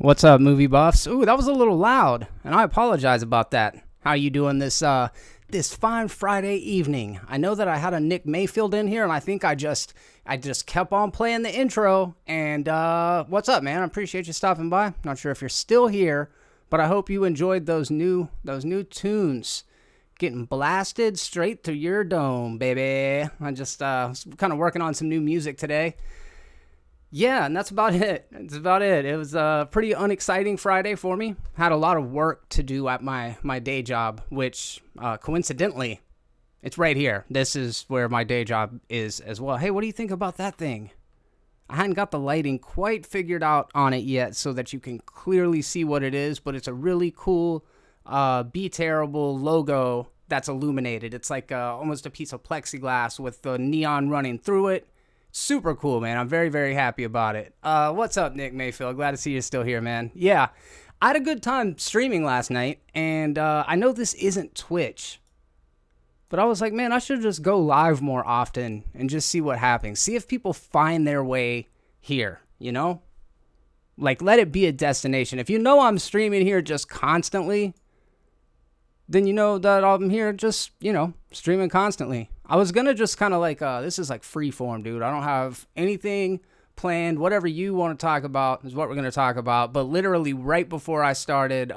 What's up, movie buffs? Ooh, that was a little loud, and I apologize about that. How you doing this fine Friday evening? I know that I had a Nick Mayfield in here, and I think I just kept on playing the intro. And what's up, man? I appreciate you stopping by. Not sure if you're still here, but I hope you enjoyed those new tunes. Getting blasted straight to your dome, baby. I just was kind of working on some new music today. Yeah, and that's about it. It was a pretty unexciting Friday for me. Had a lot of work to do at my day job, which coincidentally, it's right here. This is where my day job is as well. Hey, what do you think about that thing? I hadn't got the lighting quite figured out on it yet so that you can clearly see what it is, but it's a really cool Be Terrible logo that's illuminated. It's like almost a piece of plexiglass with the neon running through it. Super cool, man. I'm very, very happy about it. What's up, Nick Mayfield? Glad to see you still here, man. Yeah, I had a good time streaming last night, and I know this isn't Twitch, but I was like, man, I should just go live more often and just see what happens. See if people find their way here, you know? Like, let it be a destination. If you know I'm streaming here just constantly, then you know that I'm here just, streaming constantly. I was going to just kind of like, this is like free form, dude. I don't have anything planned. Whatever you want to talk about is what we're going to talk about. But literally right before I started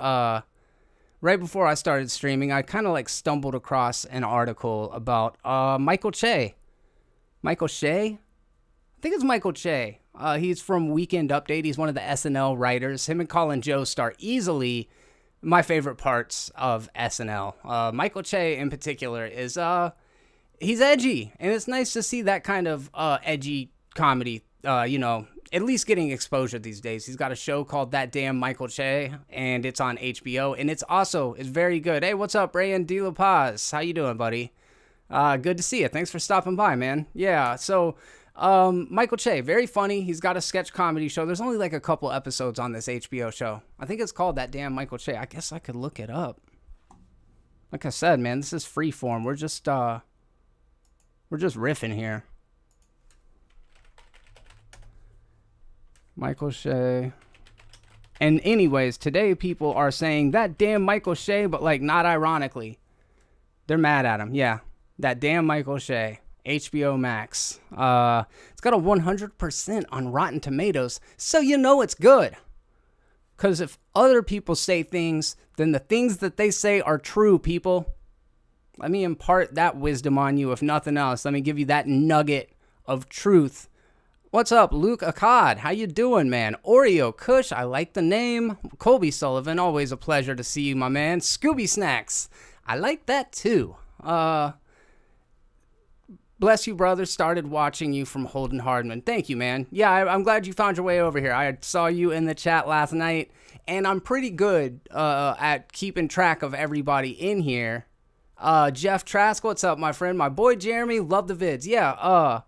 streaming, I kind of like stumbled across an article about Michael Che. Michael Che? I think it's Michael Che. He's from Weekend Update. He's one of the SNL writers. Him and Colin Jost star easily my favorite parts of SNL. Michael Che in particular is he's edgy, and it's nice to see that kind of edgy comedy, at least getting exposure these days. He's got a show called That Damn Michael Che, and it's on HBO, and it's very good. Hey, what's up, Rayan De La Paz? How you doing, buddy? Good to see you. Thanks for stopping by, man. Yeah, so Michael Che, very funny. He's got a sketch comedy show. There's only like a couple episodes on this HBO show. I think it's called That Damn Michael Che. I guess I could look it up. Like I said, man, this is free form. We're just riffing here. Michael Che. And anyways, today people are saying that damn Michael Che, but like not ironically. They're mad at him. Yeah. That damn Michael Che. HBO Max. It's got a 100% on Rotten Tomatoes, so you know it's good. Because if other people say things, then the things that they say are true, people. Let me impart that wisdom on you, if nothing else. Let me give you that nugget of truth. What's up, Luke Akkad? How you doing, man? Oreo Kush, I like the name. Colby Sullivan, always a pleasure to see you, my man. Scooby Snacks, I like that too. Bless you, brother. Started watching you from Holden Hardman. Thank you, man. Yeah, I'm glad you found your way over here. I saw you in the chat last night, and I'm pretty good at keeping track of everybody in here. Jeff Trask, what's up, my friend? My boy Jeremy, love the vids. Yeah,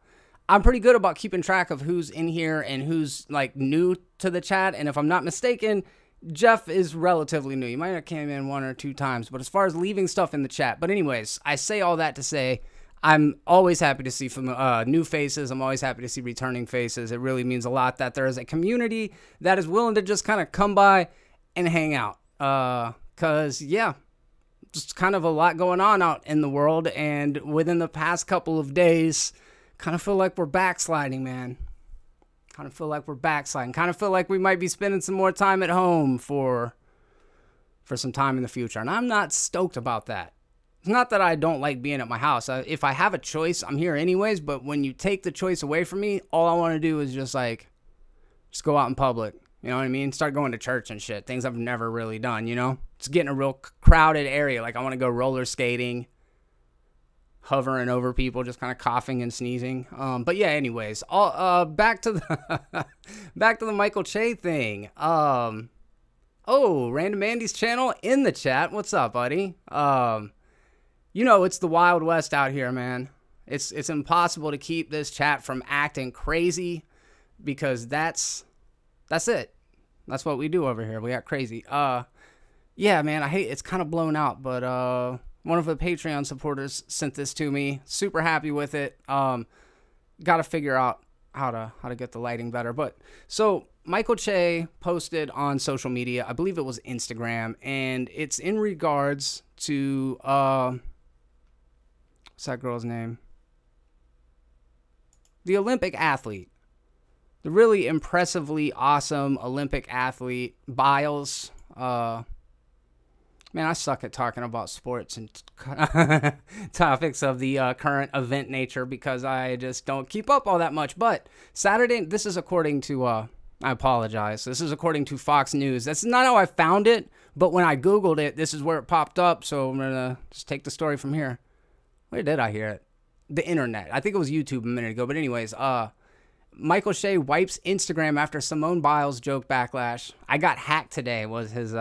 I'm pretty good about keeping track of who's in here and who's like new to the chat. And if I'm not mistaken, Jeff is relatively new. You might have came in one or two times, but as far as leaving stuff in the chat. But anyways, I say all that to say I'm always happy to see new faces. I'm always happy to see returning faces. It really means a lot that there is a community that is willing to just kind of come by and hang out. Because, yeah, just kind of a lot going on out in the world. And within the past couple of days, kind of feel like we're backsliding, man. Kind of feel like we might be spending some more time at home for some time in the future. And I'm not stoked about that. It's not that I don't like being at my house. If I have a choice, I'm here anyways. But when you take the choice away from me, all I want to do is just go out in public. You know what I mean? Start going to church and shit. Things I've never really done, Just get in a real crowded area. Like I want to go roller skating, hovering over people, just kind of coughing and sneezing. But yeah, anyways, back to the Michael Che thing. Random Andy's channel in the chat. What's up, buddy? It's the Wild West out here, man. It's impossible to keep this chat from acting crazy because that's it. That's what we do over here. We act crazy. Yeah, man, it's kind of blown out, but one of the Patreon supporters sent this to me. Super happy with it. Got to figure out how to get the lighting better. But so Michael Che posted on social media, I believe it was Instagram, and it's in regards to, what's that girl's name? The Olympic athlete. The really impressively awesome Olympic athlete, Biles. Man, I suck at talking about sports and topics of the current event nature because I just don't keep up all that much. But Saturday, this is according to, I apologize. This is according to Fox News. That's not how I found it, but when I Googled it, this is where it popped up. So I'm going to just take the story from here. Where did I hear it? The internet. I think it was YouTube a minute ago. But anyways, Michael Che wipes Instagram after Simone Biles joke backlash. I got hacked today was his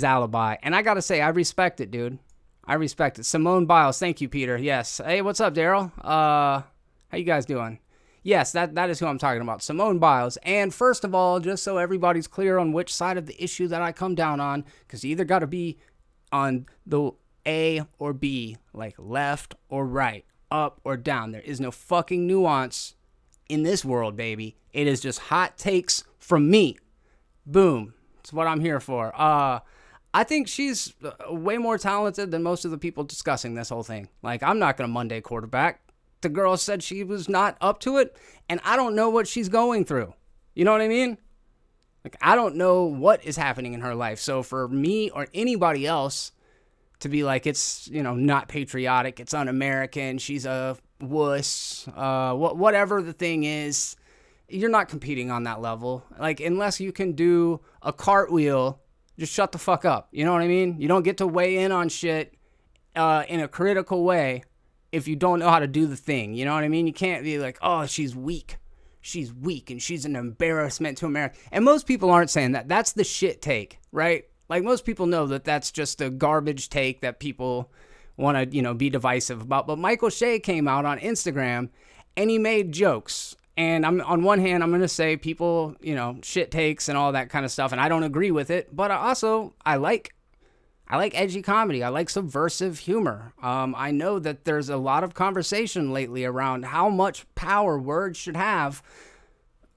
alibi. And I got to say, I respect it, dude. I respect it. Simone Biles. Thank you, Peter. Yes. Hey, what's up, Daryl? How you guys doing? Yes, that is who I'm talking about. Simone Biles. And first of all, just so everybody's clear on which side of the issue that I come down on, because you either got to be on the A or B, like left or right, up or down. There is no fucking nuance in this world, baby. It is just hot takes from me. Boom. That's what I'm here for. I think she's way more talented than most of the people discussing this whole thing. Like, I'm not going to Monday quarterback. The girl said she was not up to it, and I don't know what she's going through. You know what I mean? Like, I don't know what is happening in her life. So for me or anybody else to be like, it's, not patriotic, it's un-American, she's a wuss, whatever the thing is, you're not competing on that level. Like, unless you can do a cartwheel, just shut the fuck up. You know what I mean? You don't get to weigh in on shit in a critical way if you don't know how to do the thing. You know what I mean? You can't be like, oh, she's weak. She's weak and she's an embarrassment to America. And most people aren't saying that. That's the shit take, right? Like, most people know that that's just a garbage take that people want to, be divisive about. But Michael Che came out on Instagram and he made jokes. And on one hand, I'm going to say people, shit takes and all that kind of stuff. And I don't agree with it. But I like edgy comedy. I like subversive humor. I know that there's a lot of conversation lately around how much power words should have.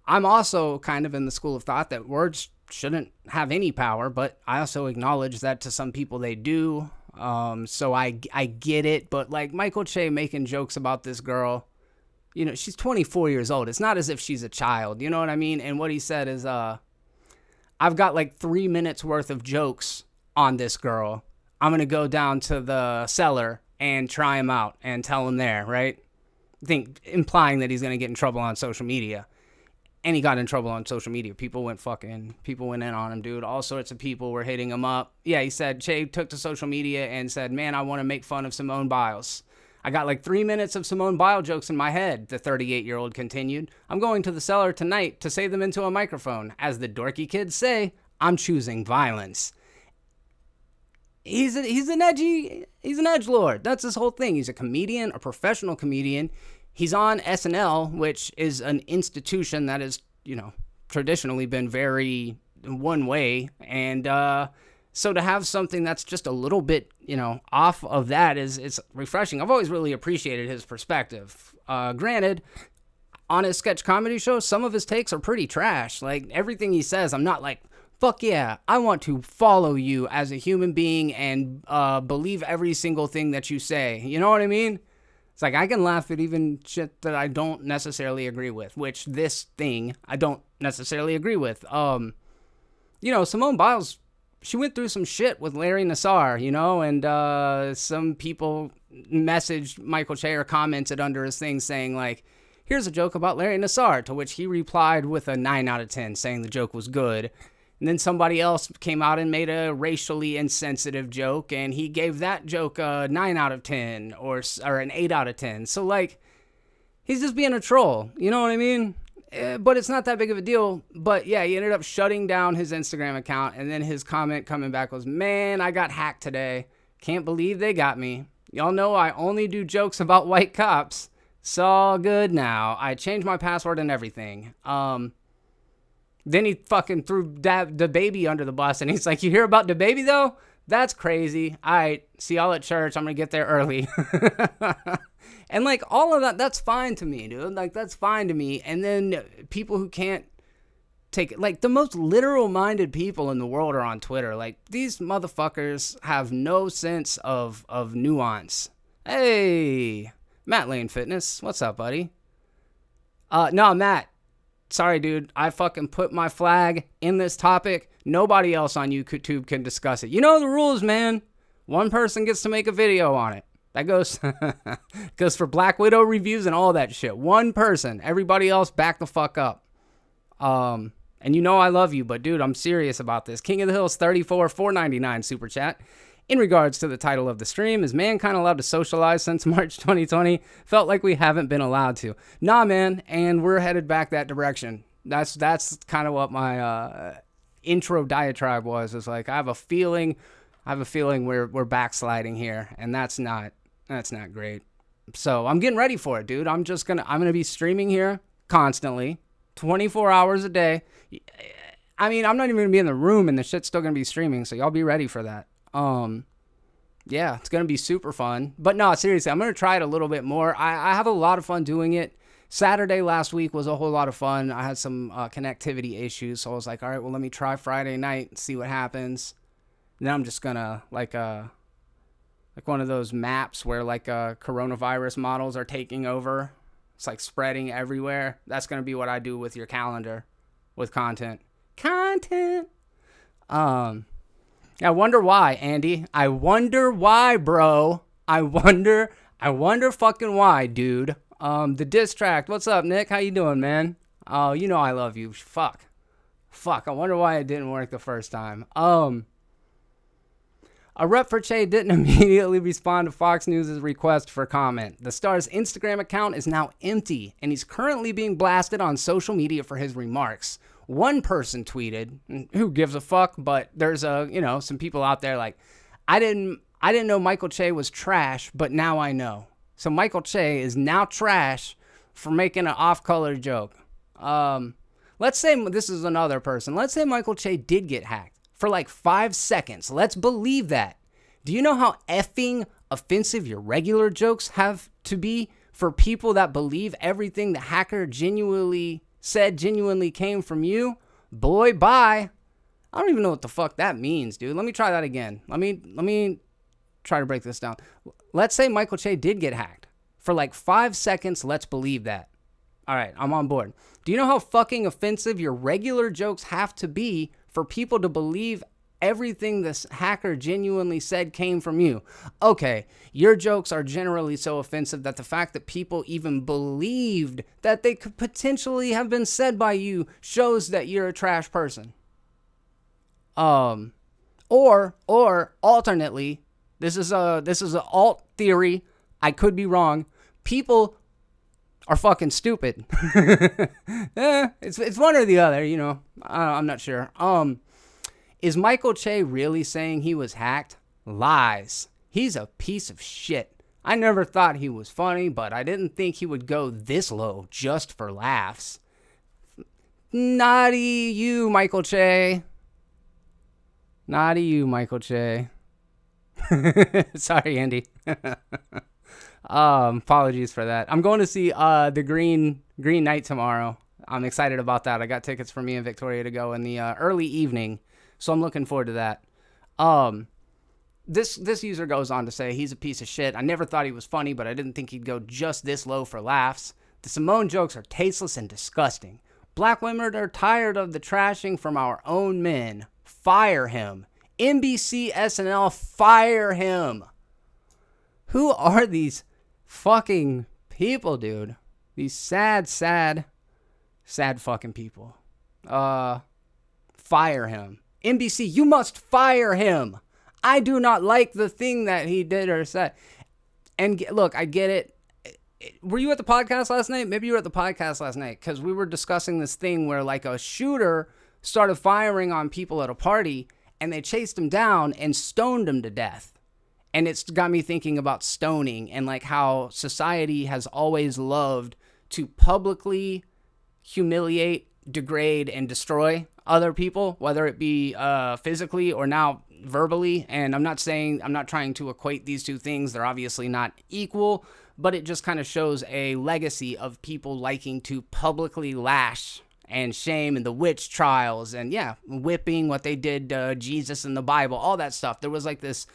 I'm also kind of in the school of thought that words shouldn't have any power, but I also acknowledge that to some people they do. So I get it. But like Michael Che making jokes about this girl, she's 24 years old. It's not as if she's a child. You know what I mean? And what he said is, I've got like 3 minutes worth of jokes on this girl. I'm going to go down to the cellar and try him out and tell him there, right? Implying that he's going to get in trouble on social media. And he got in trouble on social media. People went in on him, dude. All sorts of people were hitting him up. Yeah, he said, Che took to social media and said, man, I want to make fun of Simone Biles. I got like 3 minutes of Simone Biles jokes in my head, the 38-year-old continued. I'm going to the cellar tonight to say them into a microphone. As the dorky kids say, I'm choosing violence. He's an edgelord. That's his whole thing. He's a comedian, a professional comedian. He's on SNL, which is an institution that has, traditionally been very one way. And so to have something that's just a little bit, off of that it's refreshing. I've always really appreciated his perspective. Granted, on his sketch comedy show, some of his takes are pretty trash. Like, everything he says, I'm not like, fuck yeah, I want to follow you as a human being and believe every single thing that you say. You know what I mean? It's like, I can laugh at even shit that I don't necessarily agree with, which this thing I don't necessarily agree with. Simone Biles, she went through some shit with Larry Nassar, and some people messaged Michael Che or commented under his thing saying, like, here's a joke about Larry Nassar, to which he replied with a 9 out of 10, saying the joke was good. And then somebody else came out and made a racially insensitive joke, and he gave that joke a 9 out of 10 or an 8 out of 10. So, like, he's just being a troll. You know what I mean? But it's not that big of a deal. But, yeah, he ended up shutting down his Instagram account, and then his comment coming back was, man, I got hacked today. Can't believe they got me. Y'all know I only do jokes about white cops. It's all good now. I changed my password and everything. Then he fucking threw the baby under the bus, and he's like, you hear about the baby, though? That's crazy. All right, see y'all at church. I'm going to get there early. And like all of that, that's fine to me, dude. Like that's fine to me. And then people who can't take it, like the most literal minded people in the world are on Twitter. Like these motherfuckers have no sense of nuance. Hey, Matt Lane Fitness. What's up, buddy? No, Matt. Sorry, dude. I fucking put my flag in this topic. Nobody else on YouTube can discuss it. You know the rules, man. One person gets to make a video on it. That goes for Black Widow reviews and all that shit. One person. Everybody else back the fuck up. And you know I love you, but dude, I'm serious about this. King of the Hills 34, $4.99 super chat. In regards to the title of the stream, is mankind allowed to socialize since March 2020? Felt like we haven't been allowed to. Nah, man, and we're headed back that direction. That's kind of what my intro diatribe was. It's like I have a feeling we're backsliding here, and that's not great. So I'm getting ready for it, dude. I'm gonna be streaming here constantly, 24 hours a day. I mean, I'm not even gonna be in the room, and the shit's still gonna be streaming. So y'all be ready for that. Yeah, it's gonna be super fun. But no, seriously, I'm gonna try it a little bit more. I have a lot of fun doing it. Saturday last week was a whole lot of fun. I had some connectivity issues, so I was like, all right, well, let me try Friday night and see what happens. Then I'm just gonna like one of those maps where like coronavirus models are taking over. It's like spreading everywhere. That's gonna be what I do with your calendar, with content. I wonder why, Andy. I wonder why, bro. I wonder fucking why, dude. The diss track. What's up, Nick? How you doing, man? Oh, you know I love you. Fuck. I wonder why it didn't work the first time. A rep for Che didn't immediately respond to Fox News' request for comment. The star's Instagram account is now empty, and he's currently being blasted on social media for his remarks. One person tweeted, who gives a fuck, but there's some people out there like, I didn't know Michael Che was trash, but now I know. So Michael Che is now trash for making an off-color joke. Let's say this is another person. Let's say Michael Che did get hacked for like 5 seconds. Let's believe that. Do you know how effing offensive your regular jokes have to be for people that believe everything the hacker genuinely came from you? Boy, bye. I don't even know what the fuck that means, dude. Let me try that again. Let me try to break this down. Let's say Michael Che did get hacked. For like 5 seconds, let's believe that. All right, I'm on board. Do you know how fucking offensive your regular jokes have to be for people to believe everything this hacker genuinely said came from you? Okay, your jokes are generally so offensive that the fact that people even believed that they could potentially have been said by you shows that you're a trash person. Or alternately, this is an alt theory. I could be wrong. People are fucking stupid. It's one or the other, you know. I'm not sure. Is Michael Che really saying he was hacked? Lies. He's a piece of shit. I never thought he was funny, but I didn't think he would go this low just for laughs. Naughty you, Michael Che. Naughty you, Michael Che. Sorry, Andy. Apologies for that. I'm going to see the Green Knight tomorrow. I'm excited about that. I got tickets for me and Victoria to go in the early evening, so I'm looking forward to that. This user goes on to say he's a piece of shit. I never thought he was funny, but I didn't think he'd go just this low for laughs. The Simone jokes are tasteless and disgusting. Black women are tired of the trashing from our own men. Fire him. NBC SNL, fire him. Who are these fucking people, dude? These sad fucking people. Fire him. NBC, you must fire him. I do not like the thing that he did or said. And look, I get it. Were you at the podcast last night? Maybe you were at the podcast last night because we were discussing this thing where like a shooter started firing on people at a party and they chased him down and stoned him to death. And it's got me thinking about stoning and like how society has always loved to publicly humiliate, degrade, and destroy other people, whether it be physically or now verbally, and I'm not trying to equate these two things. They're obviously not equal, but it just kind of shows a legacy of people liking to publicly lash and shame and the witch trials and whipping, what they did to Jesus in the Bible, all that stuff. There was like this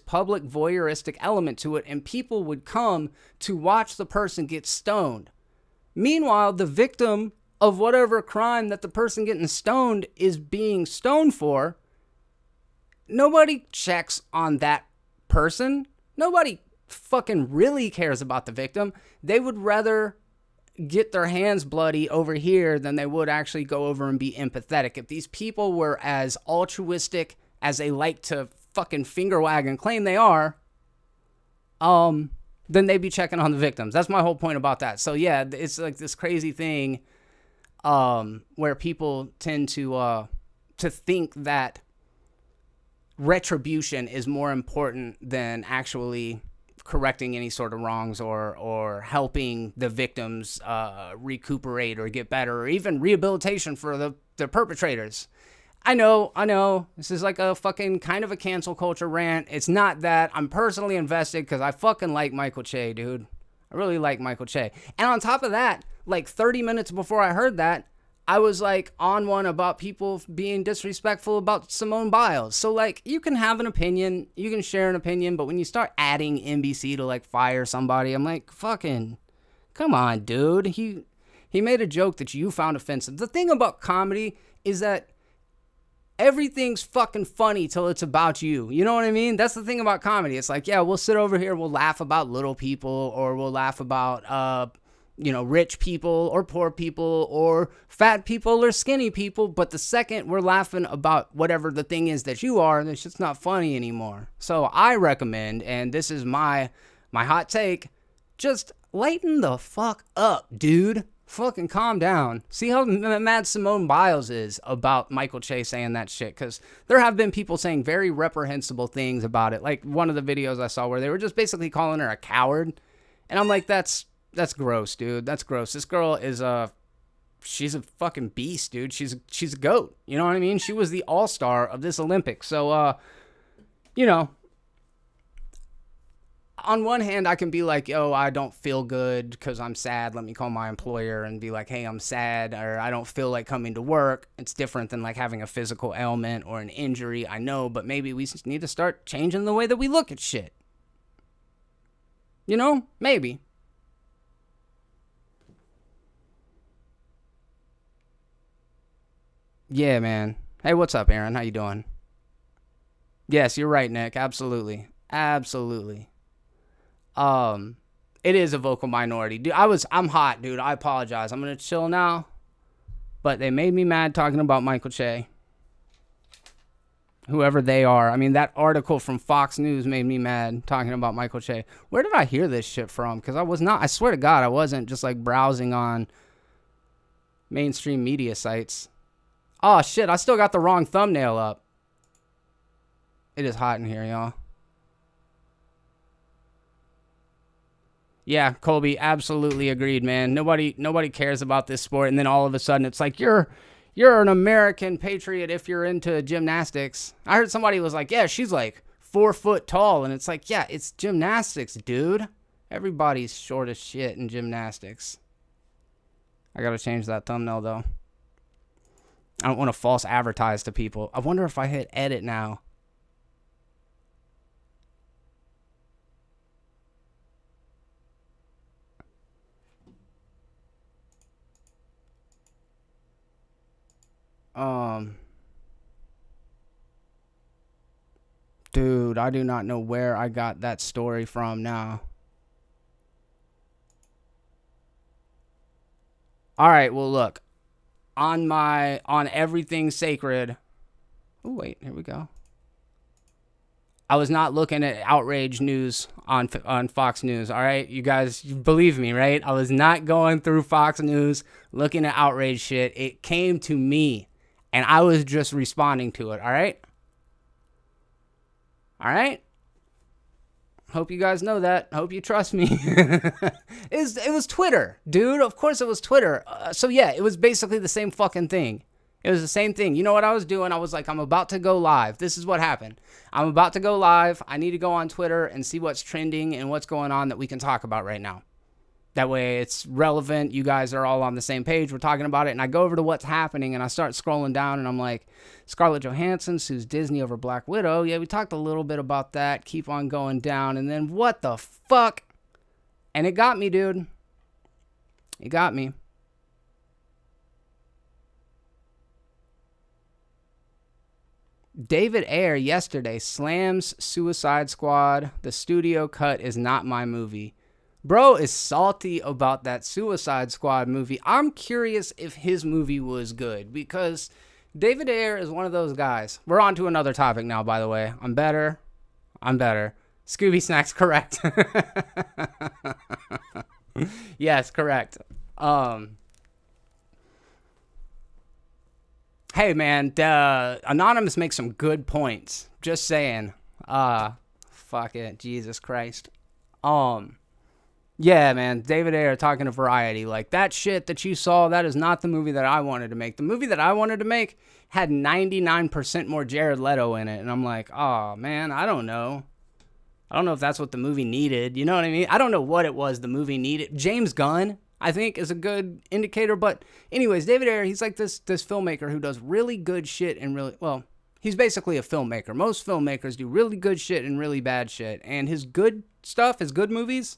public voyeuristic element to it, and people would come to watch the person get stoned. Meanwhile, the victim of whatever crime that the person getting stoned is being stoned for, nobody checks on that person. Nobody fucking really cares about the victim. They would rather get their hands bloody over here than they would actually go over and be empathetic. If these people were as altruistic as they like to fucking finger wag and claim they are, then they'd be checking on the victims. That's my whole point about that. So yeah, it's like this crazy thing where people tend to think that retribution is more important than actually correcting any sort of wrongs or helping the victims recuperate or get better, or even rehabilitation for the perpetrators. I know, this is like a fucking kind of a cancel culture rant. It's not that. I'm personally invested because I fucking like Michael Che, dude. I really like Michael Che. And on top of that, like 30 minutes before I heard that, I was like on one about people being disrespectful about Simone Biles. So like, you can have an opinion, you can share an opinion, but when you start adding NBC to like fire somebody, I'm like, fucking, come on, dude. He made a joke that you found offensive. The thing about comedy is that everything's fucking funny till it's about you. You know what I mean? That's the thing about comedy. It's like, yeah, we'll sit over here, we'll laugh about little people, or we'll laugh about, rich people or poor people or fat people or skinny people. But the second we're laughing about whatever the thing is that you are, it's just not funny anymore. So I recommend, and this is my hot take, just lighten the fuck up, dude. Fucking calm down. See how mad Simone Biles is about Michael Che saying that shit, because there have been people saying very reprehensible things about it. Like one of the videos I saw where they were just basically calling her a coward. And I'm like, that's gross, dude. That's gross. This girl is she's a fucking beast, dude. She's a goat. You know what I mean? She was the all-star of this Olympics. So, on one hand, I can be like, yo, I don't feel good because I'm sad. Let me call my employer and be like, hey, I'm sad, or I don't feel like coming to work. It's different than like having a physical ailment or an injury. I know, but maybe we just need to start changing the way that we look at shit. You know? Maybe. Yeah, man. Hey, what's up, Aaron? How you doing? Yes, you're right, Nick. Absolutely. Absolutely. It is a vocal minority. Dude, I'm hot, dude. I apologize. I'm gonna chill now. But they made me mad talking about Michael Che. Whoever they are. I mean, that article from Fox News made me mad talking about Michael Che. Where did I hear this shit from? Because I swear to God, I wasn't just like browsing on mainstream media sites. Oh, shit, I still got the wrong thumbnail up. It is hot in here, y'all. Yeah, Colby, absolutely agreed, man. Nobody cares about this sport, and then all of a sudden it's like, you're an American patriot if you're into gymnastics. I heard somebody was like, yeah, she's like 4 foot tall, and it's like, yeah, it's gymnastics, dude. Everybody's short as shit in gymnastics. I gotta change that thumbnail, though. I don't want to false advertise to people. I wonder if I hit edit now. Dude, I do not know where I got that story from now. All right, well, look. On Everything Sacred. Oh, wait, here we go. I was not looking at outrage news on Fox News, all right? You guys believe me, right? I was not going through Fox News looking at outrage shit. It came to me, and I was just responding to it, all right? All right? Hope you guys know that. Hope you trust me. It was Twitter, dude. Of course it was Twitter. So yeah, it was basically the same fucking thing. It was the same thing. You know what I was doing? I was like, I'm about to go live. This is what happened. I'm about to go live. I need to go on Twitter and see what's trending and what's going on that we can talk about right now. That way it's relevant. You guys are all on the same page. We're talking about it. And I go over to what's happening and I start scrolling down and I'm like, Scarlett Johansson sues Disney over Black Widow. Yeah, we talked a little bit about that. Keep on going down. And then what the fuck? And it got me, dude. It got me. David Ayer yesterday slams Suicide Squad. The studio cut is not my movie. Bro is salty about that Suicide Squad movie. I'm curious if his movie was good because David Ayer is one of those guys. We're on to another topic now, by the way. I'm better. Scooby Snack's correct. Yes, correct. Hey, man, Anonymous makes some good points. Just saying. Fuck it. Jesus Christ. Yeah, man, David Ayer talking to Variety. Like, that shit that you saw, that is not the movie that I wanted to make. The movie that I wanted to make had 99% more Jared Leto in it. And I'm like, oh, man, I don't know. I don't know if that's what the movie needed. You know what I mean? I don't know what it was the movie needed. James Gunn, I think, is a good indicator. But anyways, David Ayer, he's like this filmmaker who does really good shit and really, well, he's basically a filmmaker. Most filmmakers do really good shit and really bad shit. And his good stuff, his good movies,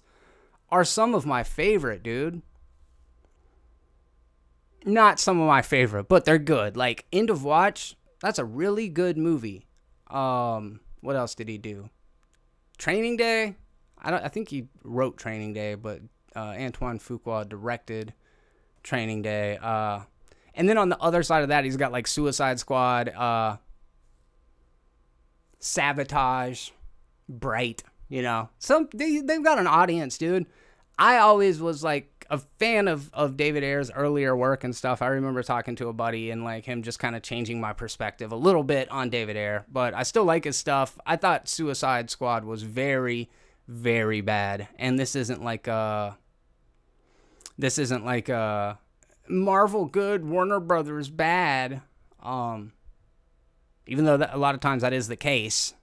are some of my favorite, dude. Not some of my favorite, but they're good. Like, End of Watch, that's a really good movie. What else did he do? Training Day? I think he wrote Training Day, but Antoine Fuqua directed Training Day. And then on the other side of that, he's got like Suicide Squad, Sabotage, Bright, you know. They've got an audience, dude. I always was like a fan of David Ayer's earlier work and stuff. I remember talking to a buddy and like him just kind of changing my perspective a little bit on David Ayer, but I still like his stuff. I thought Suicide Squad was very, very bad. And this isn't like Marvel good, Warner Brothers bad. Even though a lot of times that is the case,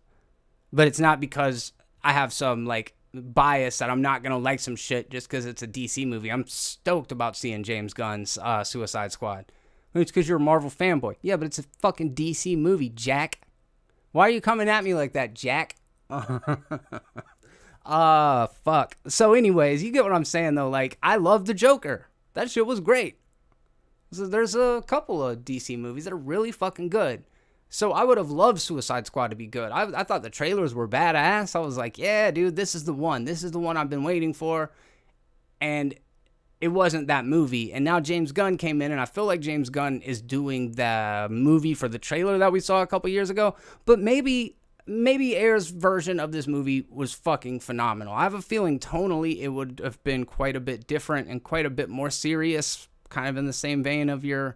but it's not because I have some like bias that I'm not gonna like some shit just because it's a DC movie. I'm stoked about seeing James Gunn's Suicide Squad. It's because you're a Marvel fanboy. Yeah, but it's a fucking DC movie, Jack. Why are you coming at me like that, Jack? Fuck. So anyways, you get what I'm saying though. Like, I love the Joker. That shit was great. So there's a couple of DC movies that are really fucking good. So I would have loved Suicide Squad to be good. I thought the trailers were badass. I was like, yeah, dude, this is the one. This is the one I've been waiting for. And it wasn't that movie. And now James Gunn came in, and I feel like James Gunn is doing the movie for the trailer that we saw a couple years ago. But maybe Ayer's version of this movie was fucking phenomenal. I have a feeling tonally it would have been quite a bit different and quite a bit more serious, kind of in the same vein of your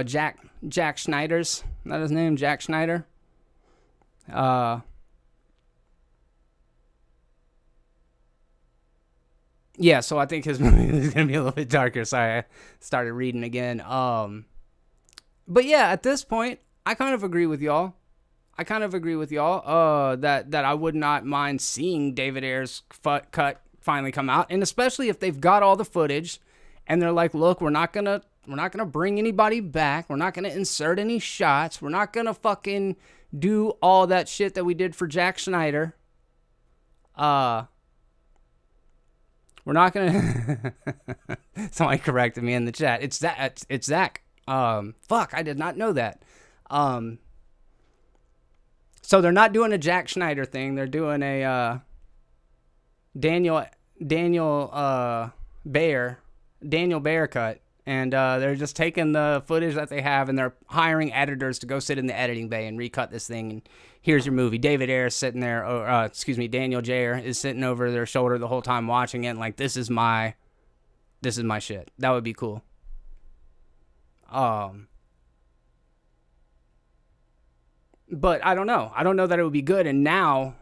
Jack Schneider's. Is that his name? Jack Schneider? Yeah, so I think his movie is going to be a little bit darker. Sorry, I started reading again. But yeah, at this point, I kind of agree with y'all. That I would not mind seeing David Ayer's cut finally come out. And especially if they've got all the footage and they're like, look, we're not going to bring anybody back. We're not going to insert any shots. We're not going to fucking do all that shit that we did for Jack Schneider. We're not going to... Somebody corrected me in the chat. It's Zach. Fuck, I did not know that. So they're not doing a Jack Schneider thing. They're doing a Daniel Bayer cut. And they're just taking the footage that they have, and they're hiring editors to go sit in the editing bay and recut this thing. And here's your movie. David Ayer is sitting there, Daniel Jayer is sitting over their shoulder the whole time watching it. And like, this is my shit. That would be cool. But I don't know. I don't know that it would be good. And now,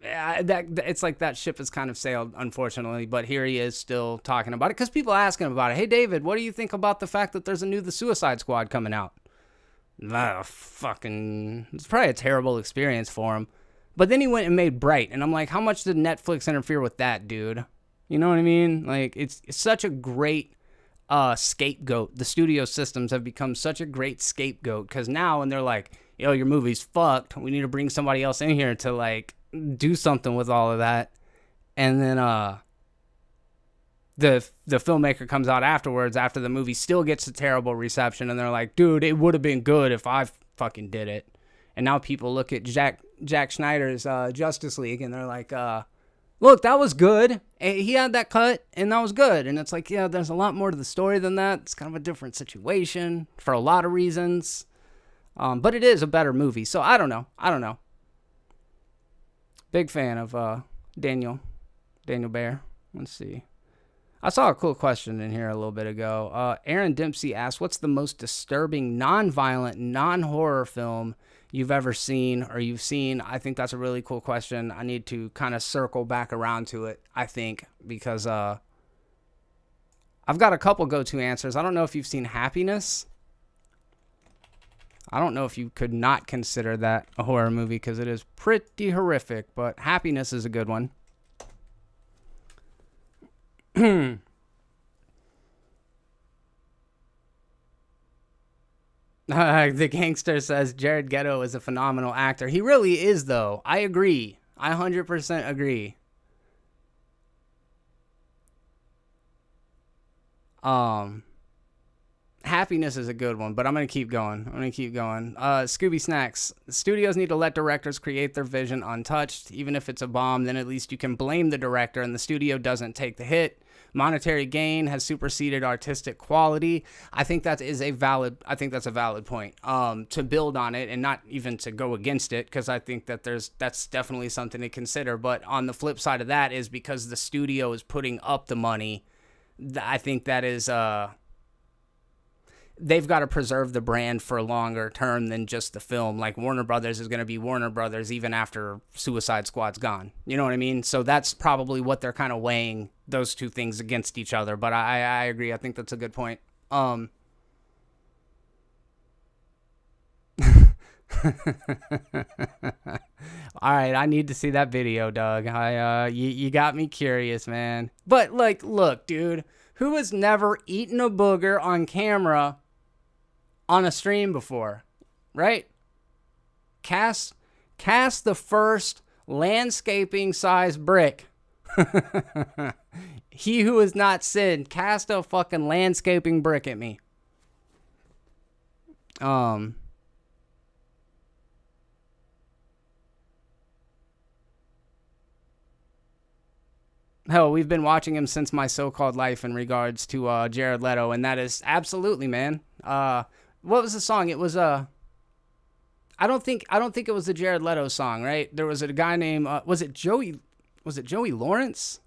it's like that ship has kind of sailed, unfortunately. But here he is still talking about it because people ask him about it. Hey, David, what do you think about the fact that there's a new The Suicide Squad coming out? It's probably a terrible experience for him. But then he went and made Bright, and I'm like, how much did Netflix interfere with that, dude? You know what I mean? Like, it's such a great scapegoat. The studio systems have become such a great scapegoat because now when they're like, yo, your movie's fucked, we need to bring somebody else in here to, like, do something with all of that. And then the filmmaker comes out afterwards after the movie still gets a terrible reception, and they're like, dude, it would have been good if I fucking did it. And now people look at Jack Schneider's Justice League, and they're like, look, that was good. He had that cut, and that was good. And it's like, yeah, there's a lot more to the story than that. It's kind of a different situation for a lot of reasons. But it is a better movie, so I don't know. Big fan of Daniel Bear. Let's see. I saw a cool question in here a little bit ago. Aaron Dempsey asked, what's the most disturbing, non-violent, non-horror film you've ever seen or you've seen? I think that's a really cool question. I need to kind of circle back around to it, I think, because I've got a couple go-to answers. I don't know if you've seen Happiness. I don't know if you could not consider that a horror movie because it is pretty horrific, but Happiness is a good one. The gangster says Jared Leto is a phenomenal actor. He really is, though. I agree. I 100% agree. Happiness is a good one, but I'm going to keep going. Scooby Snacks. Studios need to let directors create their vision untouched. Even if it's a bomb, then at least you can blame the director and the studio doesn't take the hit. Monetary gain has superseded artistic quality. I think that's a valid point to build on it and not even to go against it, because I think that that's definitely something to consider. But on the flip side of that is because the studio is putting up the money, I think that is they've got to preserve the brand for a longer term than just the film. Like Warner Brothers is going to be Warner Brothers even after Suicide Squad's gone. You know what I mean? So that's probably what they're kind of weighing those two things against each other. But I agree. I think that's a good point. All right, I need to see that video, Doug. You got me curious, man. But like, look, dude, who has never eaten a booger on camera on a stream before, right? Cast the first landscaping size brick. He who has not sinned, cast a fucking landscaping brick at me. Hell, we've been watching him since My So-Called Life in regards to Jared Leto, and that is absolutely, man. What was the song? It was I don't think it was the Jared Leto song, right? There was a guy named was it Joey Lawrence?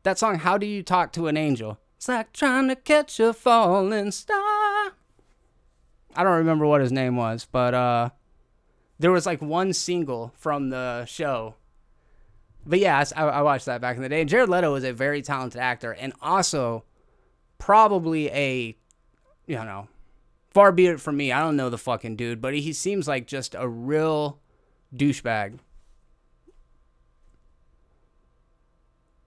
That song, How Do You Talk to an Angel? It's like trying to catch a falling star. I don't remember what his name was, but there was like one single from the show. But yeah, I watched that back in the day. And Jared Leto is a very talented actor, and also probably far be it from me, I don't know the fucking dude, but he seems like just a real douchebag.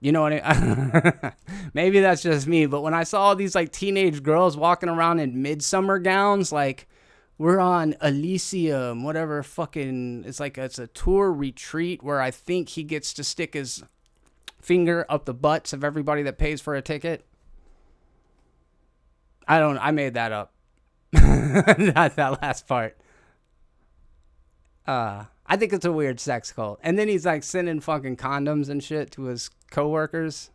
You know what maybe that's just me, but when I saw all these like teenage girls walking around in midsummer gowns, like we're on Elysium, whatever fucking, it's a tour retreat where I think he gets to stick his finger up the butts of everybody that pays for a ticket. I made that up. Not that last part. I think it's a weird sex cult. And then he's like sending fucking condoms and shit to his coworkers.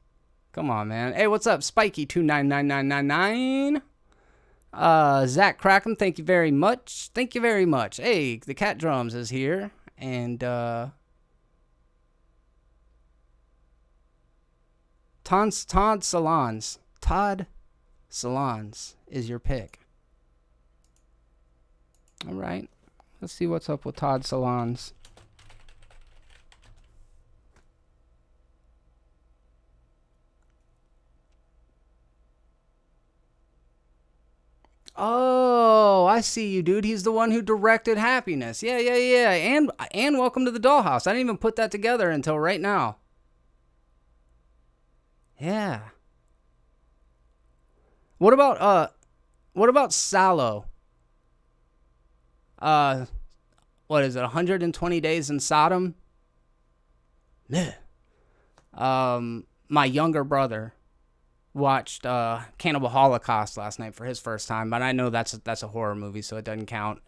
Come on, man. Hey, what's up? Spiky299999. Zach Crackham, thank you very much. Thank you very much. Hey, the Cat Drums is here. And Todd Salons. Todd Salons is your pick. All right. Let's see what's up with Todd Salons. Oh, I see you, dude. He's the one who directed Happiness. Yeah, yeah, yeah. And Welcome to the Dollhouse. I didn't even put that together until right now. Yeah. What about Sallow? What is it? 120 Days in Sodom? Yeah. My younger brother watched Cannibal Holocaust last night for his first time, but I know that's a horror movie, so it doesn't count.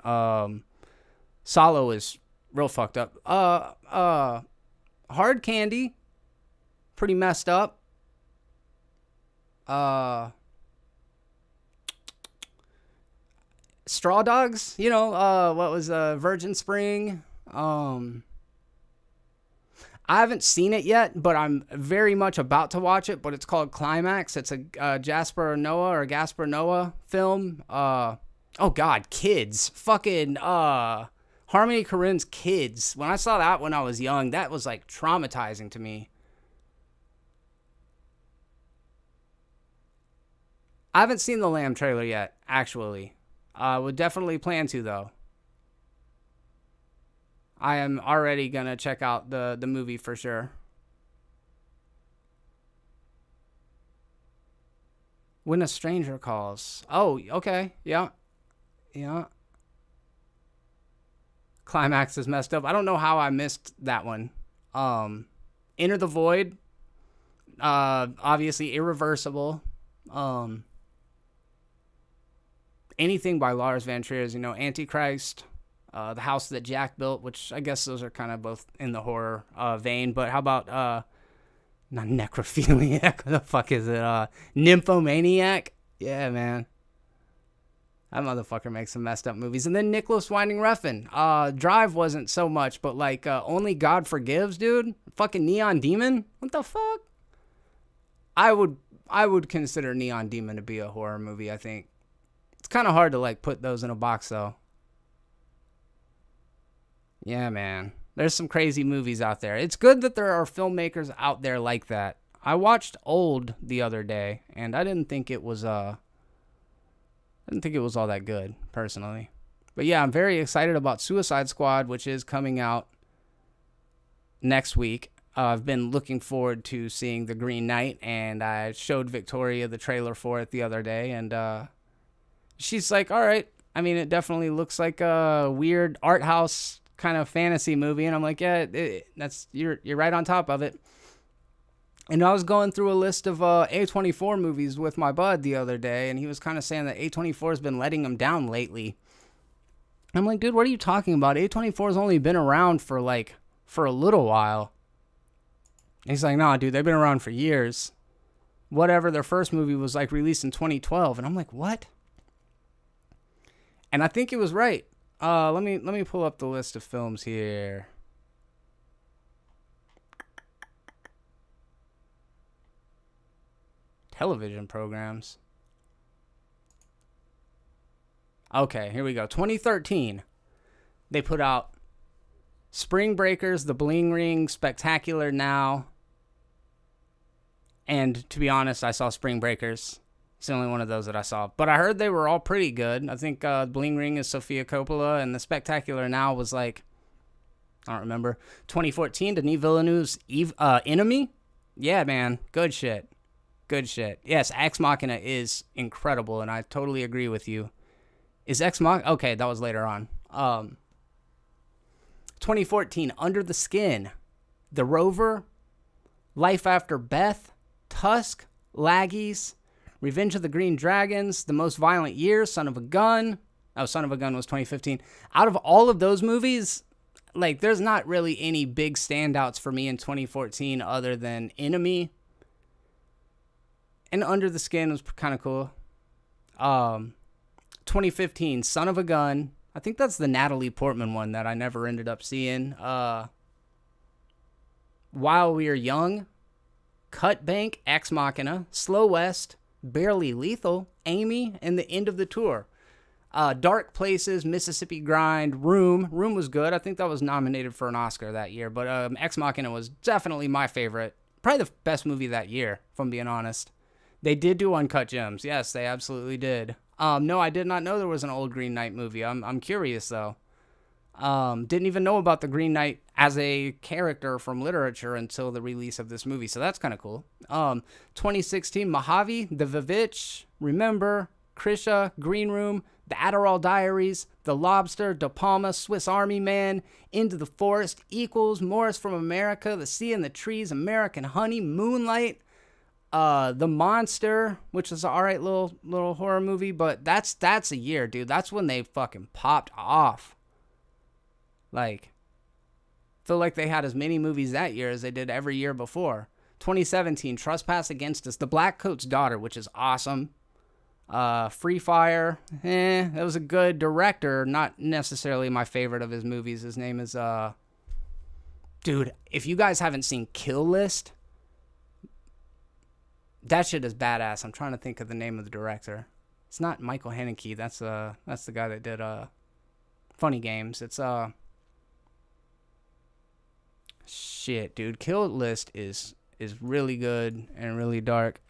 Sallow is real fucked up. Hard Candy, pretty messed up. Straw Dogs, what was Virgin Spring? I haven't seen it yet, but I'm very much about to watch it, but it's called Climax. It's a Gaspar Noé film. Oh God, Kids. Fucking, Harmony Korine's Kids. When I saw that when I was young, that was like traumatizing to me. I haven't seen the Lamb trailer yet, actually. Would definitely plan to, though. I am already going to check out the movie for sure. When a Stranger Calls. Oh, okay. Yeah. Yeah. Climax is messed up. I don't know how I missed that one. Enter the Void. Obviously Irreversible. Anything by Lars von Trier, Antichrist. The House That Jack Built, which I guess those are kind of both in the horror vein. But how about, not necrophiliac, what the fuck is it? Nymphomaniac? Yeah, man. That motherfucker makes some messed up movies. And then Nicholas Winding Refn. Drive wasn't so much, but like Only God Forgives, dude. Fucking Neon Demon? What the fuck? I would consider Neon Demon to be a horror movie, I think. It's kind of hard to like put those in a box, though. Yeah, man. There's some crazy movies out there. It's good that there are filmmakers out there like that. I watched Old the other day, and I didn't think it was all that good, personally. But yeah, I'm very excited about Suicide Squad, which is coming out next week. I've been looking forward to seeing The Green Knight, and I showed Victoria the trailer for it the other day, and she's like, all right. I mean, it definitely looks like a weird art house kind of fantasy movie, and I'm like, yeah, you're right on top of it. And I was going through a list of A24 movies with my bud the other day, and he was kind of saying that A24 has been letting him down lately. I'm like, dude, what are you talking about? A24 has only been around for a little while. And he's like, nah, dude, they've been around for years. Whatever, their first movie was like released in 2012, and I'm like, what? And I think it was right. Let me pull up the list of films here. Television programs. Okay, here we go. 2013. They put out Spring Breakers, The Bling Ring, Spectacular Now. And to be honest, I saw Spring Breakers. It's the only one of those that I saw. But I heard they were all pretty good. I think Bling Ring is Sofia Coppola, and The Spectacular Now was like, I don't remember. 2014, Denis Villeneuve's Enemy? Yeah, man. Good shit. Good shit. Yes, Ex Machina is incredible, and I totally agree with you. Is Ex Machina? Okay, that was later on. 2014, Under the Skin, The Rover, Life After Beth, Tusk, Laggies, Revenge of the Green Dragons, The Most Violent Year, Son of a Gun. Oh, Son of a Gun was 2015. Out of all of those movies, like, there's not really any big standouts for me in 2014 other than Enemy. And Under the Skin was kind of cool. 2015, Son of a Gun. I think that's the Natalie Portman one that I never ended up seeing. While We Are Young, Cut Bank, Ex Machina, Slow West, Barely Lethal, Amy, and The End of the Tour. Dark Places, Mississippi Grind, Room. Room was good. I think that was nominated for an Oscar that year. But Ex Machina was definitely my favorite. Probably the best movie that year, if I'm being honest. They did do Uncut Gems. Yes, they absolutely did. No, I did not know there was an old Green Knight movie. I'm curious though. Didn't even know about the Green Knight as a character from literature until the release of this movie, so that's kind of cool. 2016, Mojave, The Vivitch, Remember, Krisha, Green Room, The Adderall Diaries, The Lobster, De Palma, Swiss Army Man, Into the Forest, Equals, Morris from America, The Sea and the Trees, American Honey, Moonlight, The Monster, which is an alright little horror movie, but that's a year, dude. That's when they fucking popped off. Like, feel like they had as many movies that year as they did every year before. 2017, Trespass Against Us, The Black Coat's Daughter, which is awesome. Free Fire, that was a good director, not necessarily my favorite of his movies. His name is, dude, if you guys haven't seen Kill List, that shit is badass. I'm trying to think of the name of the director. It's not Michael Haneke. That's the guy that did, Funny Games. It's, shit, dude. Kill List is really good and really dark.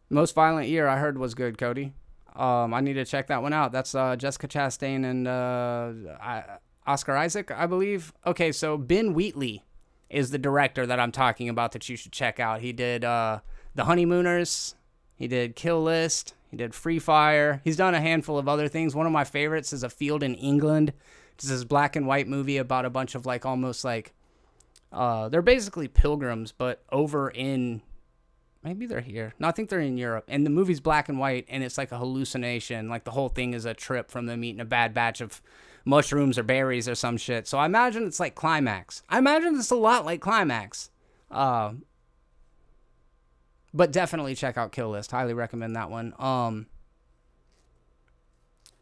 Most Violent Year I heard was good, Cody. I need to check that one out. That's Jessica Chastain and Oscar Isaac, I believe. Okay, so Ben Wheatley is the director that I'm talking about that you should check out. He did The Honeymooners. He did Kill List. He did Free Fire. He's done a handful of other things. One of my favorites is A Field in England. It's this black and white movie about a bunch of like almost like they're basically pilgrims, but over in maybe they're here. No, I think they're in Europe. And the movie's black and white, and it's like a hallucination. Like the whole thing is a trip from them eating a bad batch of mushrooms or berries or some shit. So I imagine it's like Climax. I imagine it's a lot like Climax. But definitely check out Kill List. Highly recommend that one.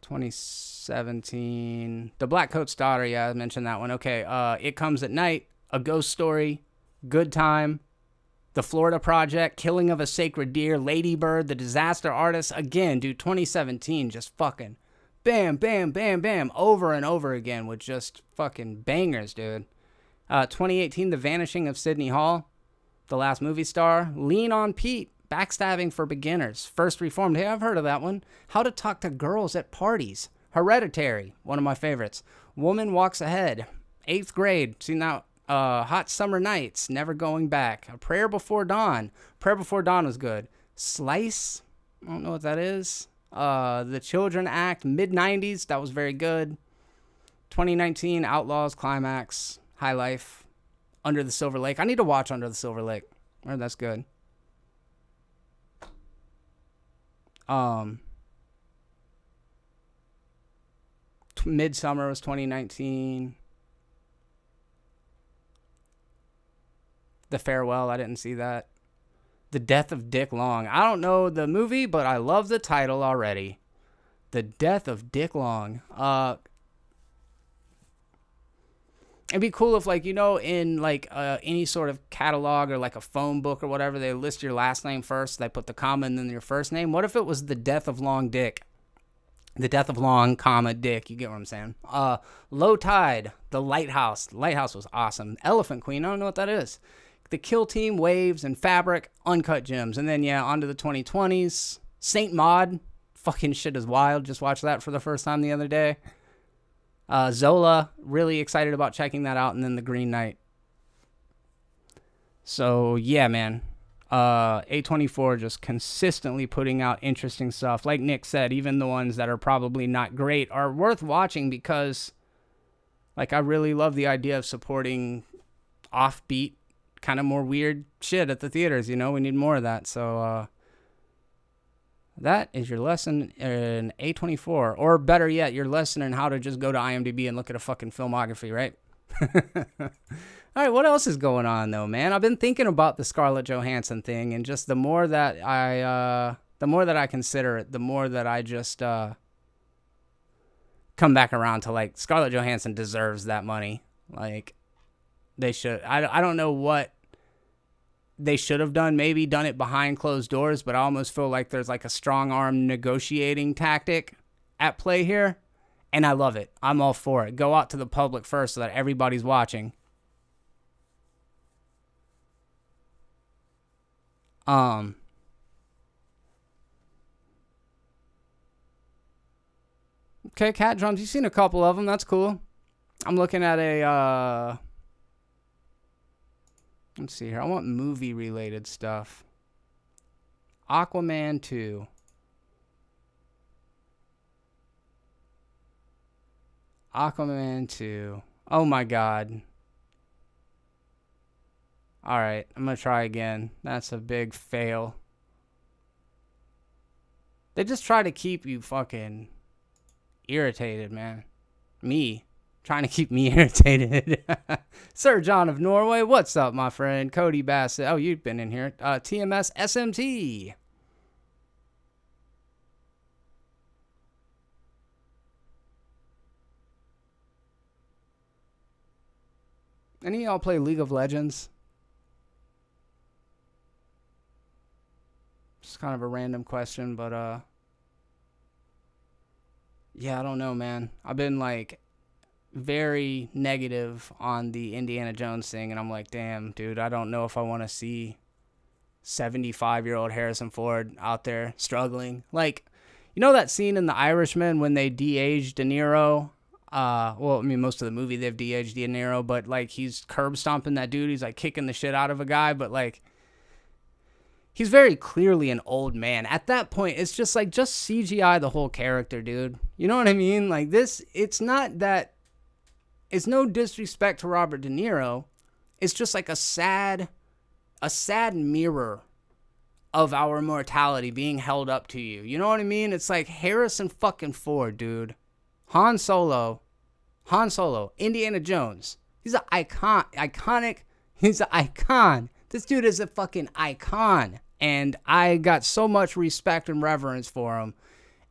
2017. The Black Coat's Daughter. Yeah, I mentioned that one. Okay. It Comes at Night. A Ghost Story. Good Time. The Florida Project. Killing of a Sacred Deer. Lady Bird. The Disaster Artist. Again, dude, 2017. Just fucking bam, bam, bam, bam. Over and over again with just fucking bangers, dude. 2018. The Vanishing of Sydney Hall. The Last Movie Star, Lean on Pete, Backstabbing for Beginners, First Reformed. Hey, I've heard of that one. How to Talk to Girls at Parties, Hereditary, one of my favorites. Woman Walks Ahead, 8th Grade, seen that. Hot Summer Nights, Never Going Back, A Prayer Before Dawn. Prayer Before Dawn was good. Slice, I don't know what that is. The Children Act, mid-90s, that was very good. 2019, Outlaws, Climax, High Life. Under the Silver Lake. I need to watch Under the Silver Lake. I heard that's good. Midsummer was 2019. The Farewell, I didn't see that. The Death of Dick Long. I don't know the movie, but I love the title already. The Death of Dick Long. It'd be cool if, like, you know, in, like, any sort of catalog or, like, a phone book or whatever, they list your last name first. They put the comma and then your first name. What if it was The Death of Long Dick? The Death of Long, comma, Dick. You get what I'm saying? Low Tide, The Lighthouse. The Lighthouse was awesome. Elephant Queen. I don't know what that is. The Kill Team, Waves, and Fabric, Uncut Gems. And then, yeah, on to the 2020s. Saint Maud. Fucking shit is wild. Just watched that for the first time the other day. Zola, really excited about checking that out, and then The Green Knight. So, yeah, man. A24 just consistently putting out interesting stuff. Like Nick said, even the ones that are probably not great are worth watching because, like, I really love the idea of supporting offbeat, kind of more weird shit at the theaters, you know? We need more of that, so, that is your lesson in A24. Or better yet, your lesson in how to just go to IMDb and look at a fucking filmography, right? All right, what else is going on, though, man? I've been thinking about the Scarlett Johansson thing, and just the more that I consider it, the more that I just come back around to, like, Scarlett Johansson deserves that money. Like, they should. I don't know what they should have done, maybe done it behind closed doors, but I almost feel like there's like a strong arm negotiating tactic at play here, and I love it. I'm all for it. Go out to the public first so that everybody's watching. Um, okay, cat drums. You've seen a couple of them. That's cool. I'm looking at a, let's see here. I want movie-related stuff. Aquaman 2. Aquaman 2. Oh my god. Alright, I'm gonna try again. That's a big fail. They just try to keep you fucking irritated, man. Me. Trying to keep me irritated. Sir John of Norway, what's up, my friend? Cody Bassett. Oh, you've been in here. TMS SMT. Any of y'all play League of Legends? Just kind of a random question, but yeah, I don't know, man. I've been like very negative on the Indiana Jones thing, and I'm like, damn, dude, I don't know if I want to see 75-year-old Harrison Ford out there struggling. Like, you know that scene in The Irishman when they de-aged De Niro? Well, I mean, most of the movie they've de-aged De Niro, but like he's curb stomping that dude. He's like kicking the shit out of a guy, but like he's very clearly an old man. At that point, it's just like, just CGI the whole character, dude. You know what I mean? Like this, it's not that, it's no disrespect to Robert De Niro. It's just like a sad mirror of our mortality being held up to you. You know what I mean? It's like Harrison fucking Ford, dude. Han Solo, Indiana Jones. He's an iconic. He's an icon. This dude is a fucking icon. And I got so much respect and reverence for him